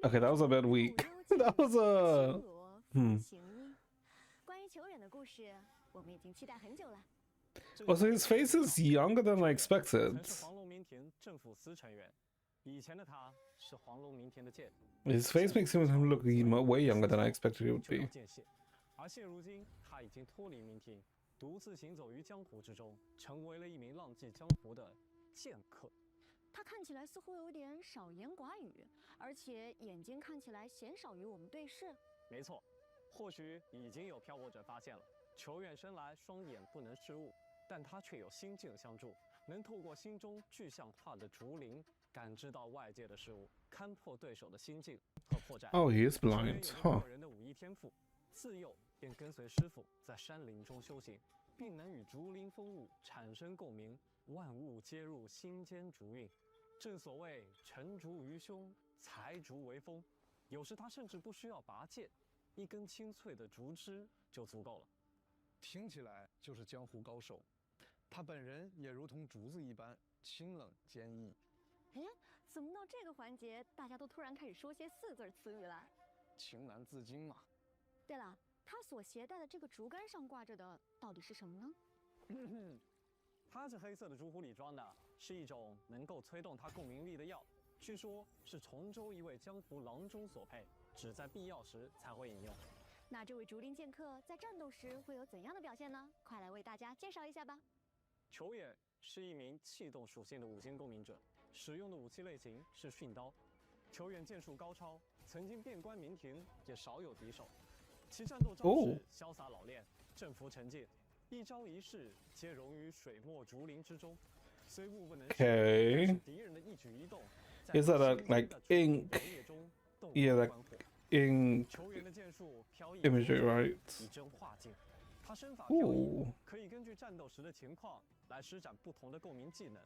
Okay, that was a bit weak. That was a 行医。关于球远的故事，我们已经期待很久了。 Oh, so his face is younger than I 曾 expected. 是黄龙明田政府司成员，以前的他是黄龙明田的剑， His face makes him look way younger than I expected he would 就到 be. 剑械。而现如今，他已经脱离明庭，独自行走于江湖之中，成为了一名浪迹江湖的剑客。 他看起来似乎有点少言寡语，而且眼睛看起来鲜少与我们对视。没错，或许已经有漂泊者发现了，球远生来双眼不能视物，但他却有心境相助，能透过心中具象化的竹林，感知到外界的事物，勘破对手的心境和破绽。 Oh, he is 球 blind. 远有着 Huh. 过人的武艺天赋，自幼便跟随师傅在山林中修行，并能与竹林风物产生共鸣，万物皆入心间竹韵。 正所谓沉竹于胸，采竹为锋。有时他甚至不需要拔剑，一根清脆的竹枝就足够了。听起来就是江湖高手。他本人也如同竹子一般清冷坚毅。哎，怎么到这个环节，大家都突然开始说些4字词语了？情难自禁嘛。对了，他所携带的这个竹竿上挂着的到底是什么呢？它是黑色的竹壶里装的，是一种能够催动它共鸣力的药，据说是崇州一位江湖郎中所配，只在必要时才会饮用。那这位竹林剑客在战斗时会有怎样的表现呢？快来为大家介绍一下吧。球远是一名气动属性的五星共鸣者，使用的武器类型是训刀。球远剑术高超，曾经遍观明庭，也少有敌手。其战斗招式潇洒老练，振幅沉静。 一招一式皆融于水墨竹林之中，虽物不能识，但是敌人的一举一动，在 Is that a, like, ink? 中动 Yeah, 如 like 观火。 in 球员的剑术飘逸 imagery, right? 以真化境，他身法飘逸 Ooh.，可以根据战斗时的情况来施展不同的共鸣技能。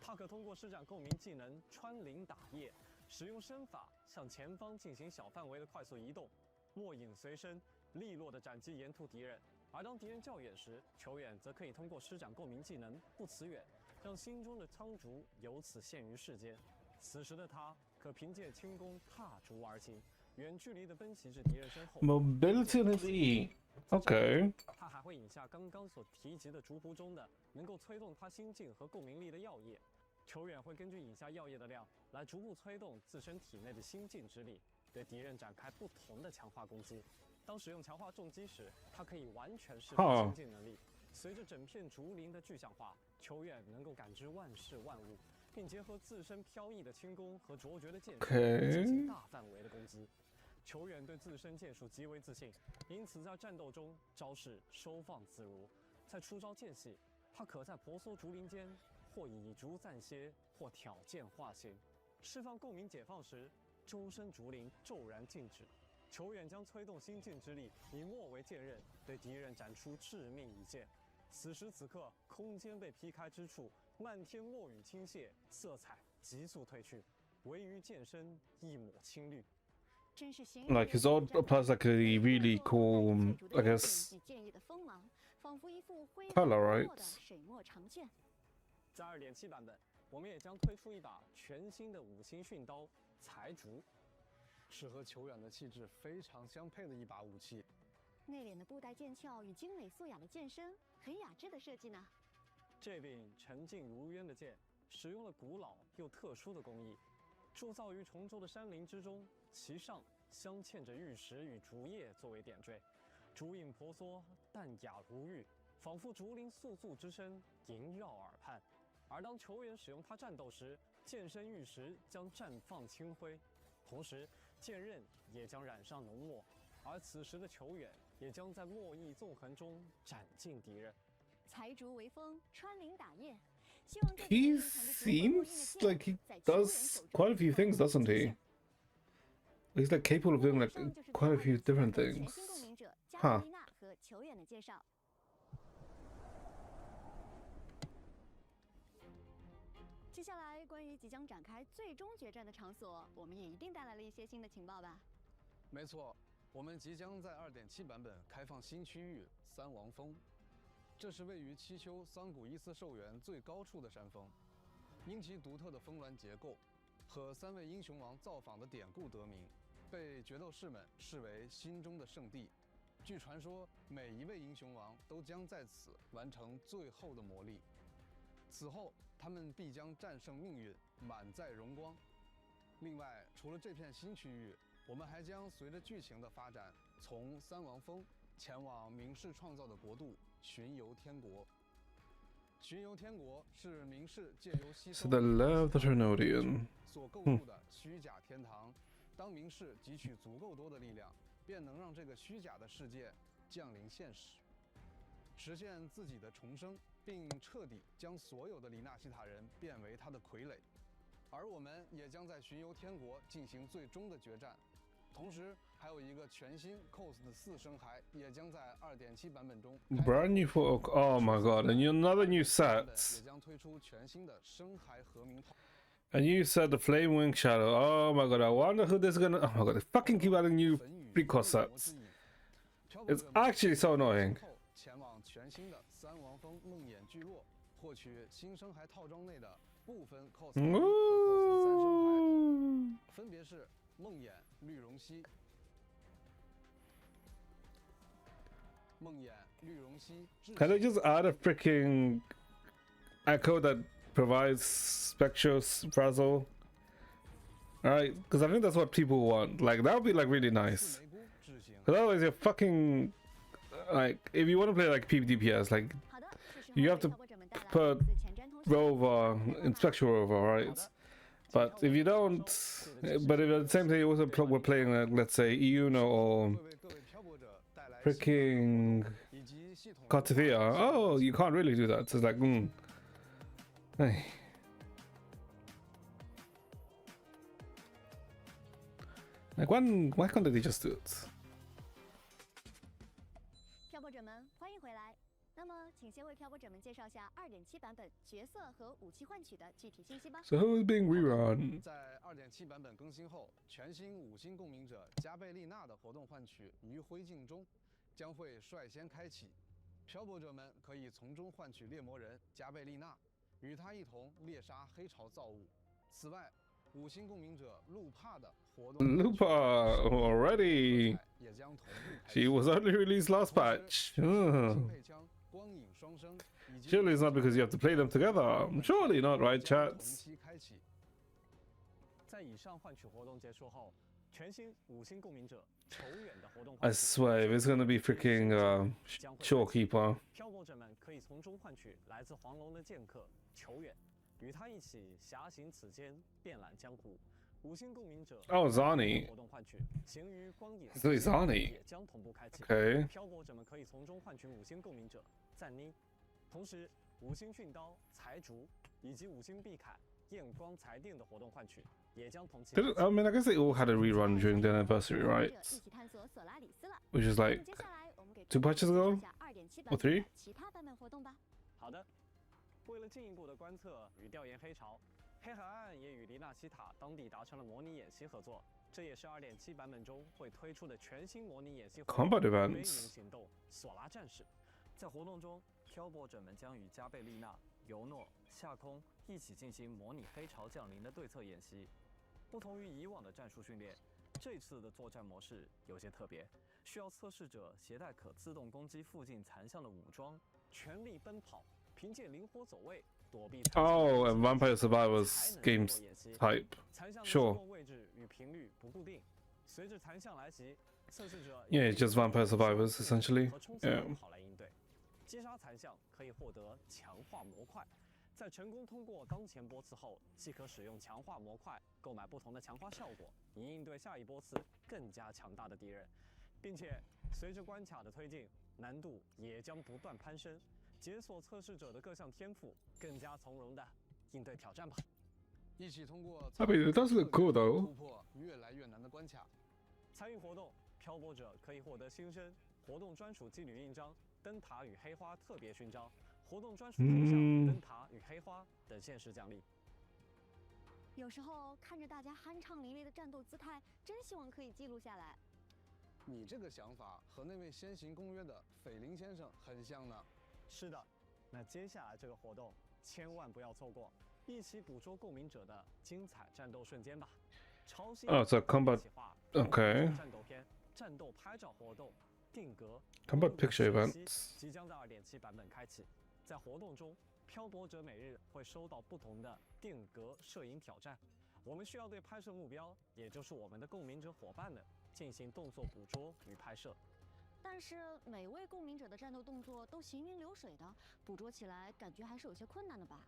他可通过施展共鸣技能穿林打叶，使用身法向前方进行小范围的快速移动，墨影随身，利落的斩击沿途敌人。 而当敌人较远时，球远则可以通过施展共鸣技能不辞远，让心中的苍竹由此现于世间。此时的他可凭借轻功踏竹而行，远距离的奔袭至敌人身后。Mobility in his E. Okay. 他还会饮下刚刚所提及的竹壶中的能够催动他心境和共鸣力的药液。球远会根据饮下药液的量来逐步催动自身体内的心境之力，对敌人展开不同的强化攻击。 当使用强化重击时，它可以完全释放心境能力。随着整片竹林的具象化，球远能够感知万事万物，并结合自身飘逸的轻功和卓绝的剑术进行大范围的攻击。球远对自身剑术极为自信，因此在战斗中招式收放自如。在出招间隙，他可在婆娑竹林间或以竹暂歇，或挑剑化形。释放共鸣解放时，周身竹林骤然静止。 球远将催动心境之力，以墨为剑刃，对敌人展出致命一剑。此时此刻，空间被劈开之处，漫天墨雨倾泻，色彩急速褪去，唯余剑身一抹青绿。真是行 Like his old plus like a really cool, I guess, 建议的锋芒，仿佛一幅挥 color, 霍 right? 的水墨长卷。在2.7版本，我们也将推出一把全新的5星训刀财竹，是和球员的气质非常相配的一把武器。内敛的布袋剑鞘与精美素雅的剑身，很雅致的设计呢。这柄沉静如渊的剑，使用了古老又特殊的工艺，铸造于崇州的山林之中，其上镶嵌着玉石与竹叶作为点缀，竹影婆娑，淡雅如玉，仿佛竹林素素之声萦绕耳畔。而当球员使用它战斗时，剑身玉石将绽放清辉，同时剑刃也将染上浓墨，而此时的球员也将在墨意纵横中斩尽敌人。财竹为锋，穿林打叶。希望这 He seems like he does quite a few things, doesn't he? He's like capable of doing like quite a few different 全新 things. 共鸣者加 Huh. 丽娜和球员的介绍。接下来，关于即将展开最终决战的场所，我们也一定带来了一些新的情报吧？没错，我们即将在2.7版本开放新区域三王峰，这是位于七丘桑古伊斯寿元最高处的山峰，因其独特的峰峦结构和3位英雄王造访的典故得名，被决斗士们视为心中的圣地。据传说，每一位英雄王都将在此完成最后的磨砺，此后他们必将战胜命运，满载荣光。另外，除了这片新区域，我们还将随着剧情的发展，从三王峰前往明世创造的国度巡游天国。巡游天国是明世借由吸收 So the love the Trinodian. 所构筑的虚假天堂。当明世汲取足够多的力量，便能让这个虚假的世界降临现实，实现自己的重生，并彻底将所有的里纳西塔人变为他的傀儡。而我们也将在巡游天国进行最终的决战。同时，还有一个全新 cos 的4深海也将在2.7版本中 Brand new for oh my god, and another new 也 set. 将推出全新的深海和鸣炮。 A new set, the Flame Wing Shadow. Oh my god, I wonder who this is gonna. Oh my god, they fucking keep adding new recall sets. It's actually so annoying. 前往全新的三王峰梦魇聚落，获取新深海套装内的部分 cos 和 cos 3深海，分别是梦魇、绿绒蜥、梦魇、绿绒蜥。 Can they just add a freaking echo that provides spectral frazzle? Alright, because I think that's what people want. Like, that would be like really nice. 梅菇智行 Because otherwise, you're fucking. Like, if you want to play like PvDPS, like, 好的，这时候 you have 为 to 挑拨者们带来 put 一次前瞻通讯。 Rover in Spectral Rover, right? But if you don't. But if at the same time you also we're playing, like, let's say, Iuno or 会为各位漂泊者带来 freaking 以及系统 Cartivia. Oh, you can't really do that. So it's like, Hey. Like, why can't they just do it? 漂泊者们，欢迎回来。那么，请先为漂泊者们介绍下2.7版本角色和武器换取的具体信息吧。 So who's being rerun? 在2.7版本更新后，全新5星共鸣者加贝丽娜的活动换取于灰烬中将会率先开启，漂泊者们可以从中换取猎魔人加贝丽娜，与他一同猎杀黑潮造物。此外，5星共鸣者路帕的活动 Lupa already. 也将同步开启。 She was only released last 同 patch. 时新配枪、光影双生以及 Surely it's not because you have to play them together. Surely not, right, 将同 chats? 期开启。在以上换取活动结束后，全新5星共鸣者球员的活动 I 换取 swear, if it's gonna be freaking 将会 Shorekeeper. 漂泊者们可以从中换取来自黄龙的剑客球员，与他一起侠行此间，遍览江湖。5星共鸣者 Oh, Zani. 活动换取行于光野 So it's Zani. 也将同步开启。 Okay. 漂泊者们可以从中换取5星共鸣者赞妮，同时5星训刀财竹以及5星碧铠焰光财电的活动换取也将同期开启。 I mean, I guess they all had a rerun during the anniversary, 漂泊 right? 者一起探索索拉里斯了。 Which is 那么 like 接下来我们给 2 patches 介绍 ago? 下2.7 Or 版 3? 本的其他版本活动吧。好的，为了进一步的观测与调研黑黑海岸也与黎纳西塔当地达成了模拟演习合作，这也是2.7版本中会推出的全新模拟演习活动 Combat ——飞 events 云行动索拉战士。在活动中，漂泊者们将与加贝丽娜、尤诺、夏空一起进行模拟黑潮降临的对策演习。不同于以往的战术训练，这次的作战模式有些特别，需要测试者携带可自动攻击附近残像的武装，全力奔跑，凭借灵活走位躲避残像。Oh, and Vampire Survivors games type. 残像的 Sure. 降落位置与频率不固定，随着残像来袭，测试者 Yeah, it's just Vampire Survivors essentially. 和冲刺 Yeah. 跑来应对。击杀残像可以获得强化模块，在成功通过当前波次后，即可使用强化模块购买不同的强化效果，以应对下一波次更加强大的敌人，并且随着关卡的推进，难度也将不断攀升，解锁测试者的各项天赋，更加从容的应对挑战吧。一起通过 I mean, it does look cool 突 though. 破越来越难的关卡。参与活动，漂泊者可以获得新生活动专属妓女印章、灯塔与黑花特别勋章、活动专属头像、灯塔与黑花等限时奖励。有时候看着大家酣畅淋漓的战斗姿态，真希望可以记录下来。你这个想法和那位先行公约的斐林先生很像呢。是的，那接下来这个活动千万不要错过，一起捕捉共鸣者的精彩战斗瞬间吧！超新 Oh, it's a combat. 企划 Okay. 战斗片、战斗拍照活动、定格 Combat 公路 picture 学习 events. 即将在2.7版本开启。在活动中，漂泊者每日会收到不同的定格摄影挑战，我们需要对拍摄目标，也就是我们的共鸣者伙伴们进行动作捕捉与拍摄。但是每位共鸣者的战斗动作都行云流水的，捕捉起来感觉还是有些困难的吧？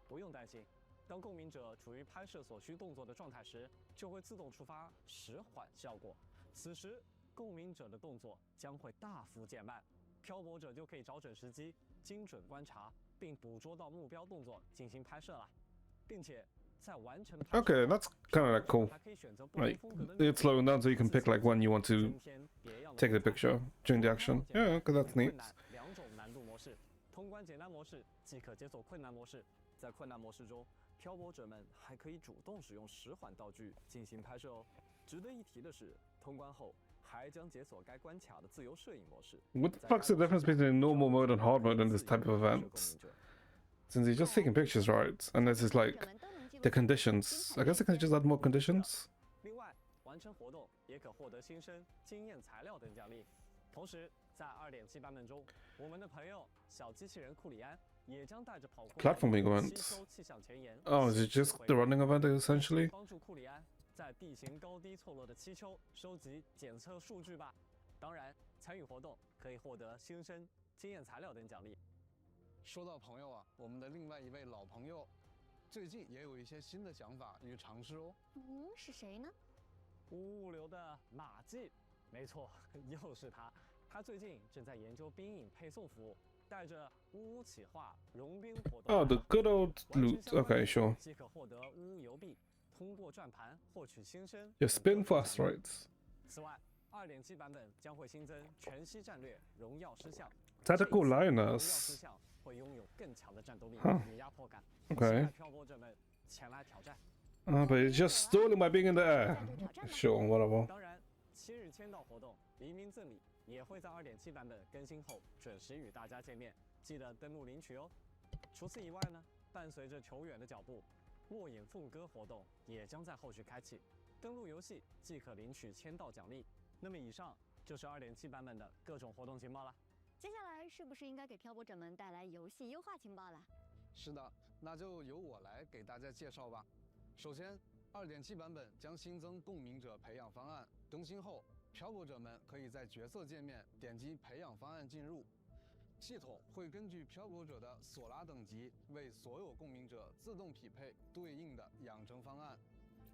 不用担心，当共鸣者处于拍摄所需动作的状态时，就会自动触发迟缓效果。此时，共鸣者的动作将会大幅减慢，漂泊者就可以找准时机，精准观察，并捕捉到目标动作进行拍摄了，并且在完成拍摄 Okay, that's kind of like cool. 还可以选择不同 Like 风格的 it's slowing down, so you can pick like when you want to 今天别样的 take the 风格 picture during the action. Yeah, okay, that's 困 neat. 难两种难度模式，通关简单模式即可解锁困难模式。在困难模式中，漂泊者们还可以主动使用迟缓道具进行拍摄哦。值得一提的是，通关后还将解锁该关卡的自由摄影模式。 What the fuck's the difference between normal mode and hard mode in this type of events? Since you're just taking pictures, right? And this is like the conditions. I guess I can just add more conditions. 另外，完成活动也可获得新生经验材料等奖励。同时，在2.7版本中，我们的朋友小机器人库里安也将带着跑酷 Platforming 气 events. 球气象前沿。 Oh, is it just the running event essentially? 帮助库里安在地形高低错落的七丘收集检测数据吧。当然，参与活动可以获得新生经验材料等奖励。说到朋友啊，我们的另外一位老朋友，最近也有一些新的想法与尝试哦。是谁呢？物流的马季，没错，又是他。他最近正在研究兵营配送服务，带着乌企划融冰活动。 Oh, the good old loot. Okay, sure. 即可获得乌邮币，通过转盘获取新生。 Yeah, spin fast, right? 此外，2.7版本将会新增全息战略荣耀狮像。 Tactical 荣耀狮 lioness. 像会拥有更强的战斗力 Huh. 与压迫感。 Okay. 期待漂泊者们前来挑战。 But it's just stalling by being in the air. Sure, whatever. 当然，7日签到活动黎明赠礼也会在2.7版本更新后准时与大家见面，记得登录领取哦。除此以外呢，伴随着球员的脚步，握眼凤歌活动也将在后续开启。登录游戏即可领取签到奖励。那么以上就是2.7版本的各种活动情报了。接下来是不是应该给漂泊者们带来游戏优化情报了？是的，那就由我来给大家介绍吧。首先，2.7版本将新增共鸣者培养方案，更新后，漂泊者们可以在角色界面点击培养方案进入，系统会根据漂泊者的索拉等级，为所有共鸣者自动匹配对应的养成方案。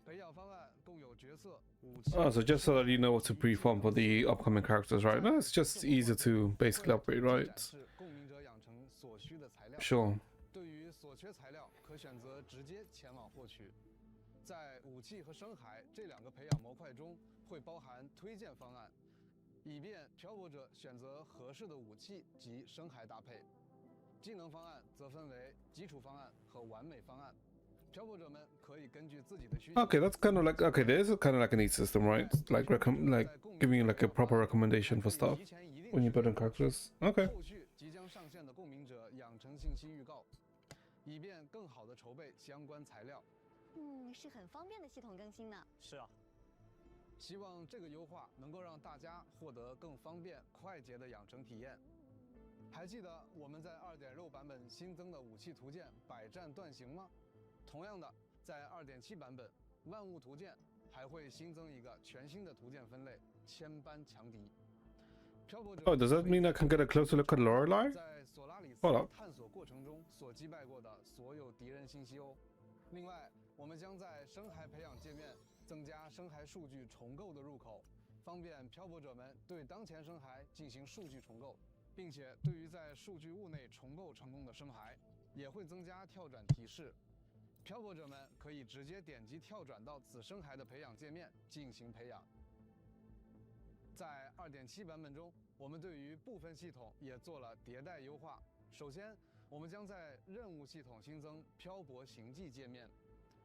培养方案共有角色、武器。 Oh, so just so that you know what to pre-form for the upcoming characters, right? No, it's just easy to basically upgrade, 展 right? 示共鸣者养成所需的材料。 Sure. 对于所缺材料，可选择直接前往获取。在武器和深海这两个培养模块中，会包含推荐方案，以便漂泊者选择合适的武器及深海搭配。技能方案则分为基础方案和完美方案。漂泊者们可以根据自己的需求。 Okay, that's kind of like okay. There's kind of like a neat system, right? Like giving you like a proper recommendation for stuff when you put in characters. Okay. 后续即将上线的共鸣者养成信息预告，以便更好的筹备相关材料。是很方便的系统更新呢。是啊，希望这个优化能够让大家获得更方便、快捷的养成体验。还记得我们在2.6版本新增的武器图鉴百战断行吗？同样的，在2.7版本万物图鉴还会新增一个全新的图鉴分类——千般强敌。漂泊者 Oh, does that mean I can get a closer look at Lorelei? 在索拉里斯 Hold up. 探索过程中所击败过的所有敌人信息哦。另外，我们将在深海培养界面增加深海数据重构的入口，方便漂泊者们对当前深海进行数据重构，并且对于在数据物内重构成功的深海，也会增加跳转提示。漂泊者们可以直接点击跳转到此深海的培养界面进行培养。在2.7版本中，我们对于部分系统也做了迭代优化。首先，我们将在任务系统新增漂泊行迹界面，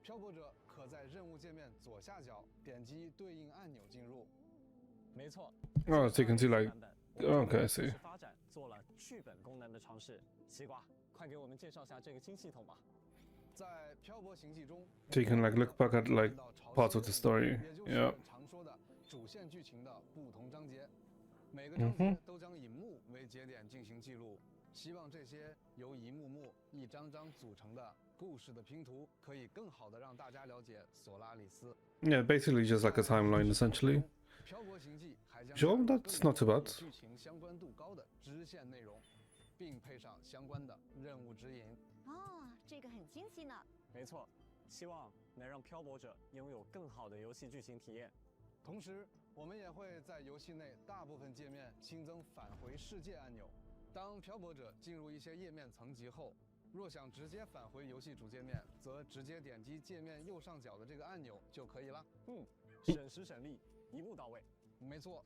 漂泊者可在任务界面左下角点击对应按钮进入。没错。 Oh, so you can see like. 版本 Okay, I see. 发展做了剧本功能的尝试。西瓜，快给我们介绍下这个新系统吧。在漂泊行迹中， So you can like look back at like parts of the story. 也就是 Yeah. 常说的主线剧情的不同章节，每个章节都将以幕为节点进行记录。希望这些由一幕幕、一章章组成的故事的拼图，可以更好的让大家了解索拉里斯。 Yeah, basically just like a timeline essentially. 漂泊行迹还将 Sure, that's not too bad. 剧情相关度高的支线内容，并配上相关的任务指引。这个很惊喜呢。没错，希望能让漂泊者拥有更好的游戏剧情体验。同时，我们也会在游戏内大部分界面新增返回世界按钮。当漂泊者进入一些页面层级后，若想直接返回游戏主界面，则直接点击界面右上角的这个按钮就可以了。省时省力，一步到位。没错。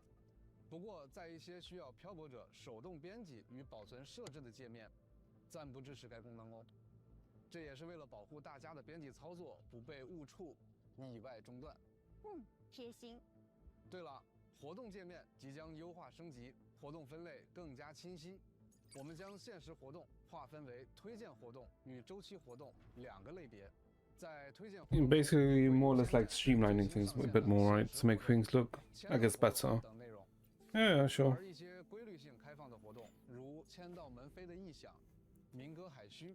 不过，在一些需要漂泊者手动编辑与保存设置的界面，暂不支持该功能哦。这也是为了保护大家的编辑操作不被误触、意外中断。贴心。对了，活动界面即将优化升级，活动分类更加清晰。我们将限时活动划分为推荐活动与周期活动2个类别。在推荐活动 Basically, more or less like streamlining things a bit more, right? To make things look, I guess, better. 等内容。 Yeah, sure. 而一些规律性开放的活动，如签到门扉的异响、鸣歌海须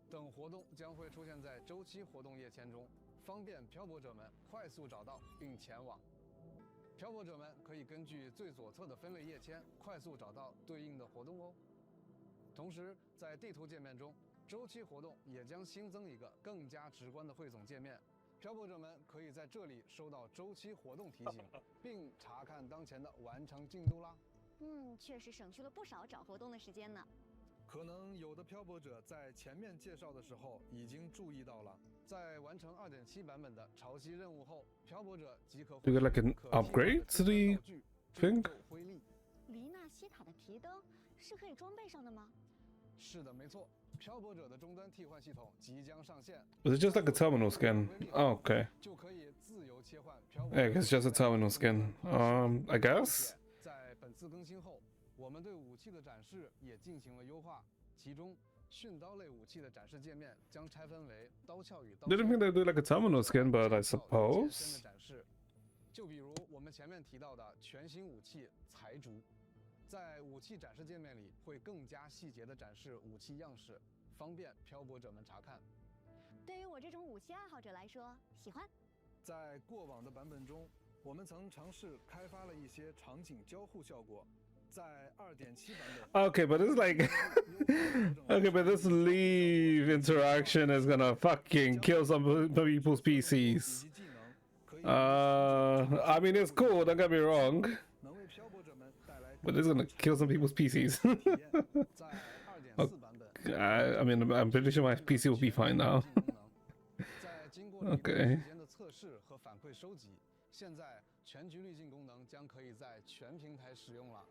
等活动，将会出现在周期活动页签中，方便漂泊者们快速找到并前往。漂泊者们可以根据最左侧的分类页签快速找到对应的活动哦。同时，在地图界面中，周期活动也将新增一个更加直观的汇总界面。漂泊者们可以在这里收到周期活动提醒，并查看当前的完成进度啦。确实省去了不少找活动的时间呢。可能有的漂泊者在前面介绍的时候已经注意到了，在完成2.7版本的潮汐任务后，漂泊者即可 Do you get like an upgrade to the thing? 灰砾。黎纳西塔的提灯是可以装备上的吗？是的，没错。漂泊者的终端替换系统即将上线。Was it just like a terminal skin? Oh, okay. 就可以自由切换漂泊。 Yeah, it's just a terminal skin. I guess. 在本次更新后，我们对武器的展示也进行了优化，其中训刀类武器的展示界面将拆分为刀鞘与刀。 Didn't think they'd do like a terminal skin, but I suppose. 展示，就比如我们前面提到的全新武器财竹，在武器展示界面里会更加细节地展示武器样式，方便漂泊者们查看。对于我这种武器爱好者来说，喜欢。在过往的版本中，我们曾尝试开发了一些场景交互效果。在2.7版本 Okay, but it's like. Okay, but this leave interaction is gonna fucking kill some people's PCs. I mean, it's cool, don't get me wrong. 能为漂泊者们带来 But it's gonna kill some people's PCs. 在2.4版本 I mean, I'm pretty sure my PC will be fine now. 在经过了一段时间的测试和反馈收集，现在全局滤镜功能将可以在全平台使用了。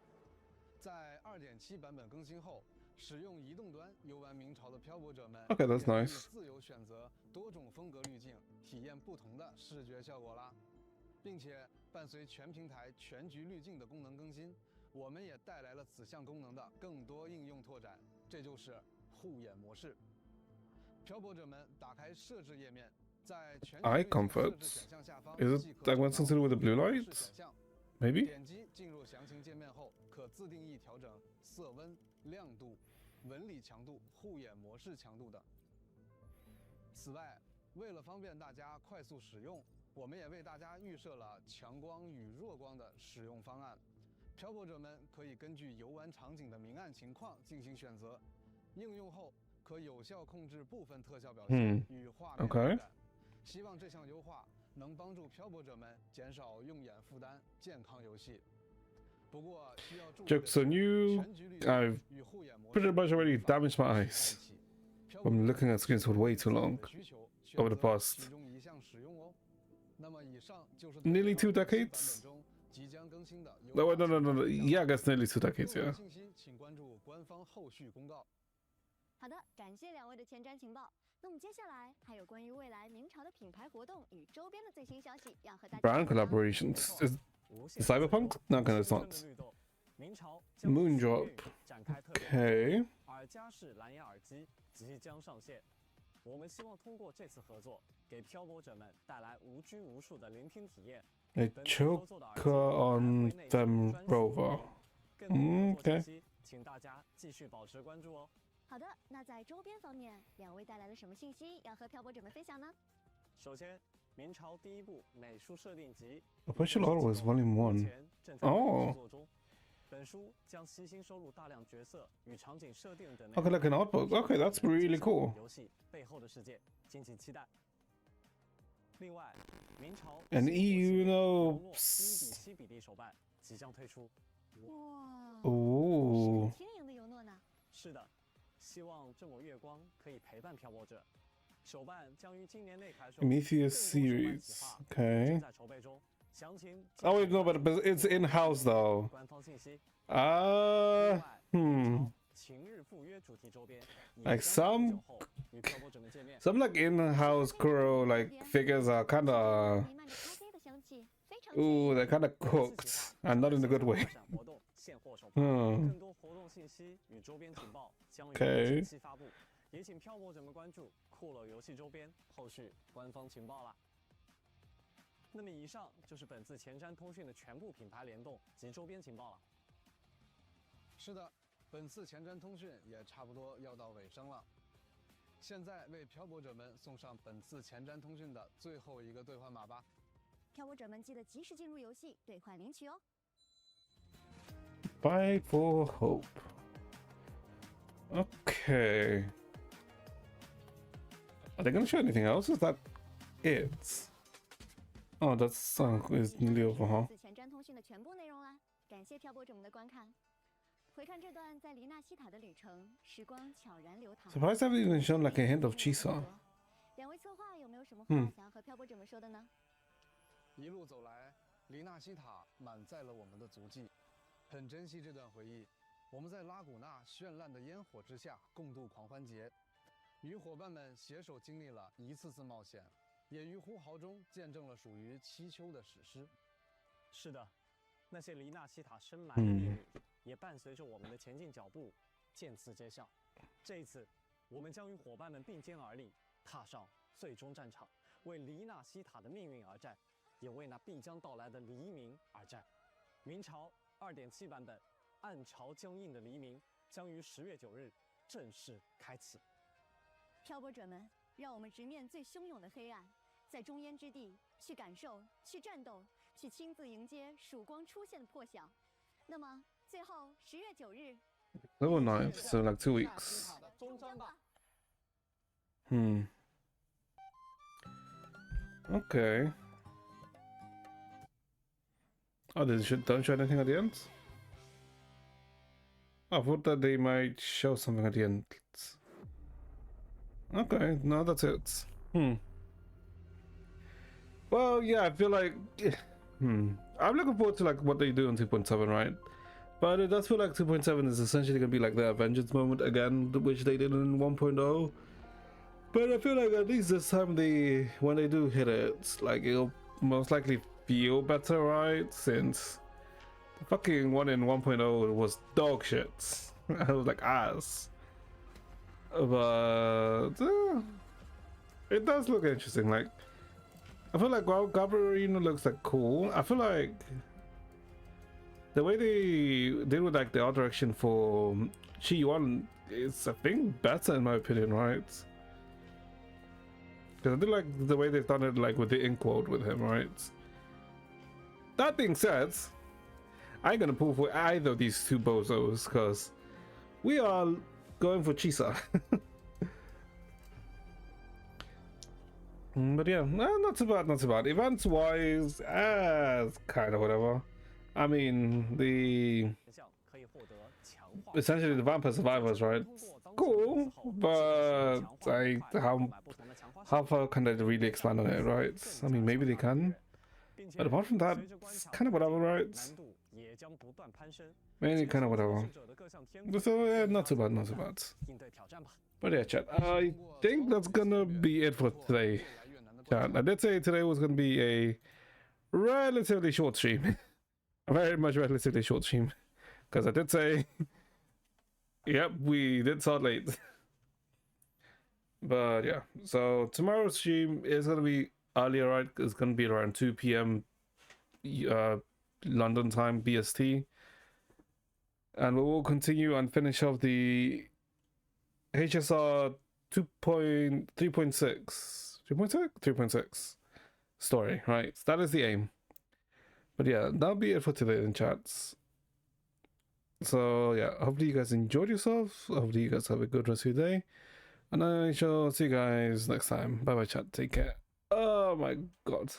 在2.7版本更新后，使用移动端游玩明朝的漂泊者们 Okay, that's 也可以 nice. 自由选择多种风格滤镜，体验不同的视觉效果啦。并且伴随全平台全局滤镜的功能更新，我们也带来了此项功能的更多应用拓展，这就是护眼模式。漂泊者们打开设置页面，在全局 Eye 滤镜设 comfort. 置选项下方 Is 即 it 可 like 找 what's 到 something to do with the blue 模式 light? 选项。 Maybe? 点击进入详情界面后，可自定义调整色温、亮度、纹理强度、护眼模式强度等。此外，为了方便大家快速使用，我们也为大家预设了强光与弱光的使用方案。漂泊者们可以根据游玩场景的明暗情况进行选择。应用后可有效控制部分特效表现与画面质感。希望这项优化能帮助漂泊者们减少用眼负担，健康游戏。不过需要注意的 Joke's 是， on you. 全局滤镜 I've 与护眼模式 pretty much already damaged my 在一 eyes 起。漂泊者 from looking at screens for way too 自己 long 的需求 over the 选择 past 其中一项使用哦。那么以上就是 nearly 2对标游戏 decades. 版本中即将更新的优 No, 化 wait, no, no, no, no. 情况 Yeah, I guess nearly 2 decades. 更多 Yeah. 信息请关注官方后续公告。好的，感谢两位的前瞻情报。那么接下来还有关于未来明朝的品牌活动与周边的最新消息要和大家 Brand 分享。 collaborations. Is 无限 Cyberpunk? No, kind of 青春 not. 的绿豆明朝将 Moon 与 drop 水域展开特别 Okay. 耳夹式蓝牙耳机即将上线。我们希望通过这次合作，给漂泊者们带来无拘无束的聆听体验。 A 本次合作的耳机 choker 还 on 会内置 them 专属 rover. 更多的合作 Okay. 信息，请大家继续保持关注哦。好的，那在周边方面，两位带来了什么信息要和漂泊者们分享呢？首先，明朝第一部美术设定集 Watchalong was Volume 目 1. 前正在制作中。本书将悉心收录大量角色与场景设定等内容。 Okay, like an art book. Okay, that's really cool. 游戏背后的世界，敬请期待。另外，明朝 And 新 EU 游诺 knows. 1:7比例手办即将推出。哇， Ooh. 轻盈的游诺呢？是的，希望这抹月光可以陪伴漂泊者。手办将于今年内开售。 Prometheus 更多手办 series. 企划 Okay. 正在筹备中，详情。 Oh wait, no, but it's in-house though. 官方信息。 Ah, 另外，晴日赴约主题周边也 Like 将在 some- 不久后与漂泊者们见面。 some like in-house Kuro like figures are kind of. 弥漫着咖啡的香气，非常 Ooh, they're kind of 本次 cooked, 企划 and not in a good way. 开展活动现货手办，嗯更多活动信息与周边情报将于 Okay 近期发布，也请漂泊者们关注酷乐游戏周边后续官方情报啦。那么以上就是本次前瞻通讯的全部品牌联动及周边情报了。是的，本次前瞻通讯也差不多要到尾声了。现在为漂泊者们送上本次前瞻通讯的最后一个兑换码吧。漂泊者们记得及时进入游戏兑换领取哦。 Fight for hope. Okay. Are they gonna show anything else? Is that it? Oh, that's is nearly over, huh? 此前瞻通讯的全部内容啦，感谢漂泊者们的观看。回看这段在黎纳西塔的旅程，时光悄然流淌。 Surprised they haven't even shown like a hint of Chisa. 两位策划有没有什么话想要和漂泊者们说的呢？一路走来，黎纳西塔满载了我们的足迹，很珍惜这段回忆。我们在拉古纳绚烂的烟火之下共度狂欢节，与伙伴们携手经历了一次次冒险，也于呼号中见证了属于七丘的史诗。是的，那些黎纳西塔深埋的秘密，也伴随着我们的前进脚步渐次揭晓。这一次，我们将与伙伴们并肩而立，踏上最终战场，为黎纳西塔的命运而战，也为那必将到来的黎明而战。明朝2.7版本《暗潮僵硬的黎明》将于10月9日正式开启。漂泊者们，让我们直面最汹涌的黑暗，在中烟之地去感受、去战斗、去亲自迎接曙光出现的破晓。那么，最后10月9日， Oh, nice. So like 2 weeks. 终章吧。 Okay. Oh, don't show anything at the end? I thought that they might show something at the end. Okay, no, that's it. Well, yeah, I feel like... I'm looking forward to like what they do on 2.7, right? But it does feel like 2.7 is essentially going to be like the Avengers moment again, which they did in 1.0. But I feel like at least this time when they do hit it, like it'll most likely feel better, right? Since the fucking one in 1.0 was dog shit. I was like ass. But it does look interesting. Like I feel like while Gabarino looks like cool, I feel like the way they did with like the art direction for Chi Yuan is I think better in my opinion, right? Because I do like the way they've done it, like with the ink quote with him, right? That being said, I ain't gonna pull for either of these two bozos because we are going for Chisa. But yeah, not too bad, not too bad. Events wise, kind of whatever. I mean, essentially the Vampire Survivors, right? Cool, but how far can they really expand on it, right? I mean, maybe they can, but apart from that, it's kind of whatever, right? Mainly kind of whatever. So yeah, not too bad, not too bad. But yeah, chat, I think that's gonna be it for today. Chat, I did say today was gonna be a relatively short stream. Very much relatively short stream. Because I did say, yep, we did start late. But yeah, so tomorrow's stream is gonna be earlier, right? It's gonna be around 2 p.m. London time, BST. And we will continue and finish off the HSR 3.6 story, right? So that is the aim. But yeah, that'll be it for today in chats. So yeah, hopefully you guys enjoyed yourselves. Hopefully you guys have a good rest of your day. And I shall see you guys next time. Bye bye chat, take care. Oh my god.